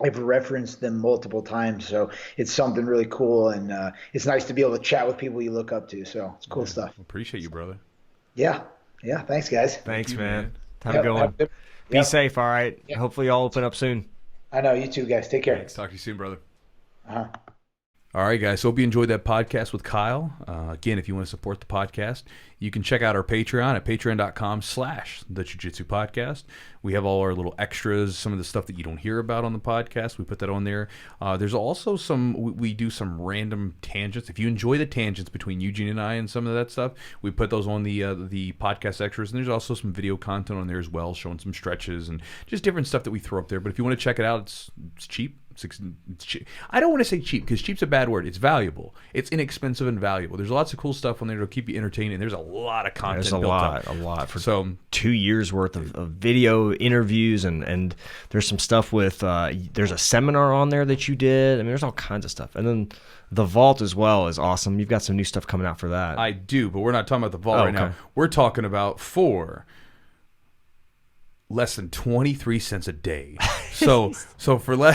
I've referenced them multiple times, so it's something really cool, and it's nice to be able to chat with people you look up to. So it's cool stuff. Appreciate you, brother. Yeah. Thanks, guys. Thanks, you, man. Have a good one. Be safe. All right. Yep. Hopefully, y'all open up soon. I know, you too, guys. Take care. Thanks. Talk to you soon, brother. Uh-huh. All right, guys. So hope you enjoyed that podcast with Kyle. Again, if you want to support the podcast, you can check out our Patreon at patreon.com/the Jiu-Jitsu Podcast. We have all our little extras, some of the stuff that you don't hear about on the podcast. We put that on there. There's also we do some random tangents. If you enjoy the tangents between Eugene and I and some of that stuff, we put those on the podcast extras. And there's also some video content on there as well, showing some stretches and just different stuff that we throw up there. But if you want to check it out, it's cheap. I don't want to say cheap, because cheap's a bad word. It's valuable. It's inexpensive and valuable. There's lots of cool stuff on there that'll keep you entertained, and there's a lot of content. There's a lot for 2 years worth of video interviews, and there's some stuff with there's a seminar on there that you did. I mean, there's all kinds of stuff, and then the vault as well is awesome. You've got some new stuff coming out for that. I do, but we're not talking about the vault right now. We're talking about for less than 23 cents a day. So for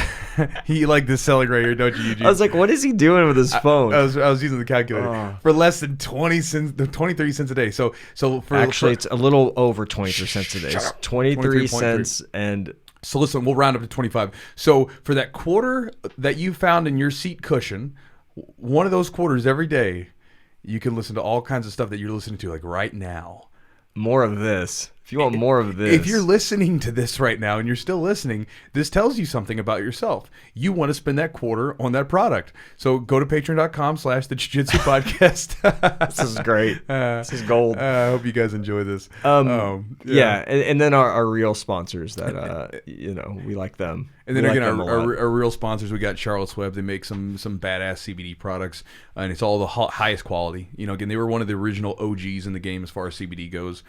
you like this selling right here, don't you, Eugene? I was like, what is he doing with his phone? I was using the calculator. For less than 23 cents a day. So for actually, it's a little over 23 cents a day. It's 23 cents and. So listen, we'll round up to 25. So for that quarter that you found in your seat cushion, one of those quarters every day, you can listen to all kinds of stuff that you're listening to, like right now. More of this. If you want more of this. If you're listening to this right now and you're still listening, this tells you something about yourself. You want to spend that quarter on that product. So go to patreon.com/the Jiu-Jitsu Podcast. This is great. This is gold. I hope you guys enjoy this. Yeah. And then our real sponsors that, we like them. And then our real sponsors, we got Charlotte's Web. They make some badass CBD products, and it's all the highest quality. Again, they were one of the original OGs in the game as far as CBD goes.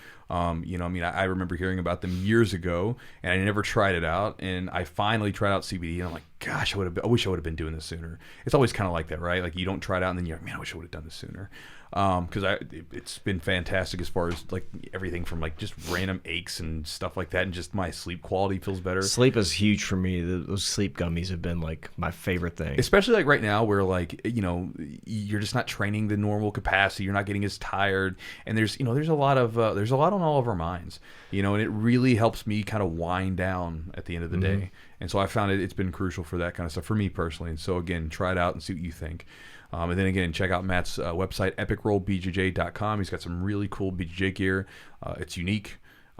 I remember hearing about them years ago, and I never tried it out. And I finally tried out CBD, and I'm like, gosh, I wish I would have been doing this sooner. It's always kind of like that, right? Like, you don't try it out, and then you're like, man, I wish I would have done this sooner. Because it's been fantastic as far as like everything from like just random aches and stuff like that, and just my sleep quality feels better. Sleep is huge for me. Those sleep gummies have been like my favorite thing, especially like right now where like you're just not training the normal capacity. You're not getting as tired, and there's a lot on all of our minds, and it really helps me kind of wind down at the end of the day. And so I found it's been crucial for that kind of stuff for me personally. And so again, try it out and see what you think. And then again, check out Matt's website, epicrollbjj.com. He's got some really cool BJJ gear. It's unique.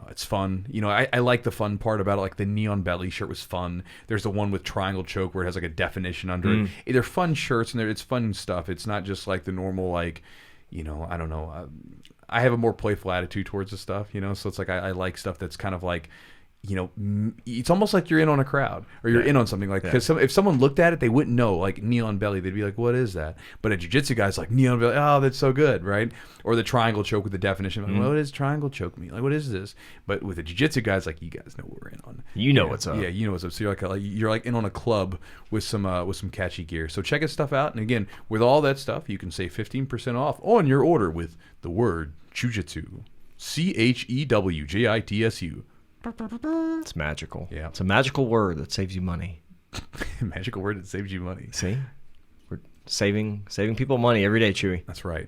It's fun. I like the fun part about it. Like the neon belly shirt was fun. There's the one with triangle choke where it has like a definition under it. They're fun shirts, and it's fun stuff. It's not just like the normal, like, I don't know. I have a more playful attitude towards the stuff, so it's like I like stuff that's kind of like, it's almost like you're in on a crowd, or you're in on something like, because if someone looked at it, they wouldn't know, like neon belly, they'd be like, what is that? But a jiu-jitsu guy's like, neon belly, oh, that's so good, right? Or the triangle choke with the definition, like, what does triangle choke mean? Like, what is this? But with the jiu-jitsu guys, like, you guys know what we're in on. What's up. Yeah, you know what's up. So you're like in on a club with some catchy gear. So check his stuff out. And again, with all that stuff, you can save 15% off on your order with the word Chewjitsu. CHEWJITSU. It's magical. Yeah. It's a magical word that saves you money. Magical word that saves you money. See? We're saving people money every day, Chewy. That's right.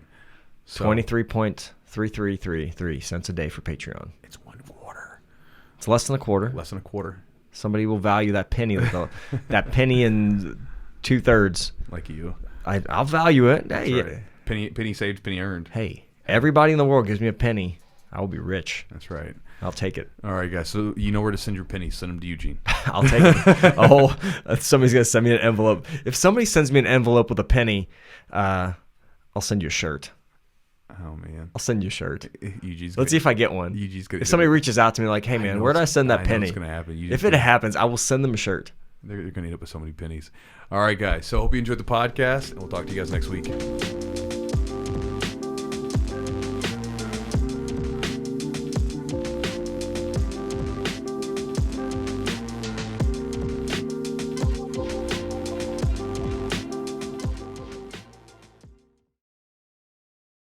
So, 23.3333 cents a day for Patreon. It's 1 quarter. It's less than a quarter. Less than a quarter. Somebody will value that penny. That penny and 2/3. Like you. I'll value it. That's right. Penny saved, penny earned. Hey, everybody in the world gives me a penny. I will be rich. That's right. I'll take it. All right, guys. So you know where to send your pennies. Send them to Eugene. I'll take it. Somebody's going to send me an envelope. If somebody sends me an envelope with a penny, I'll send you a shirt. Oh man, I'll send you a shirt. Eugene's Let's see if I get one. Eugene's gonna If somebody reaches out to me like, hey man, where did I send that penny? It's gonna happen. If it happens, I will send them a shirt. They're gonna end up with so many pennies. All right, guys. So hope you enjoyed the podcast, and we'll talk to you guys next week.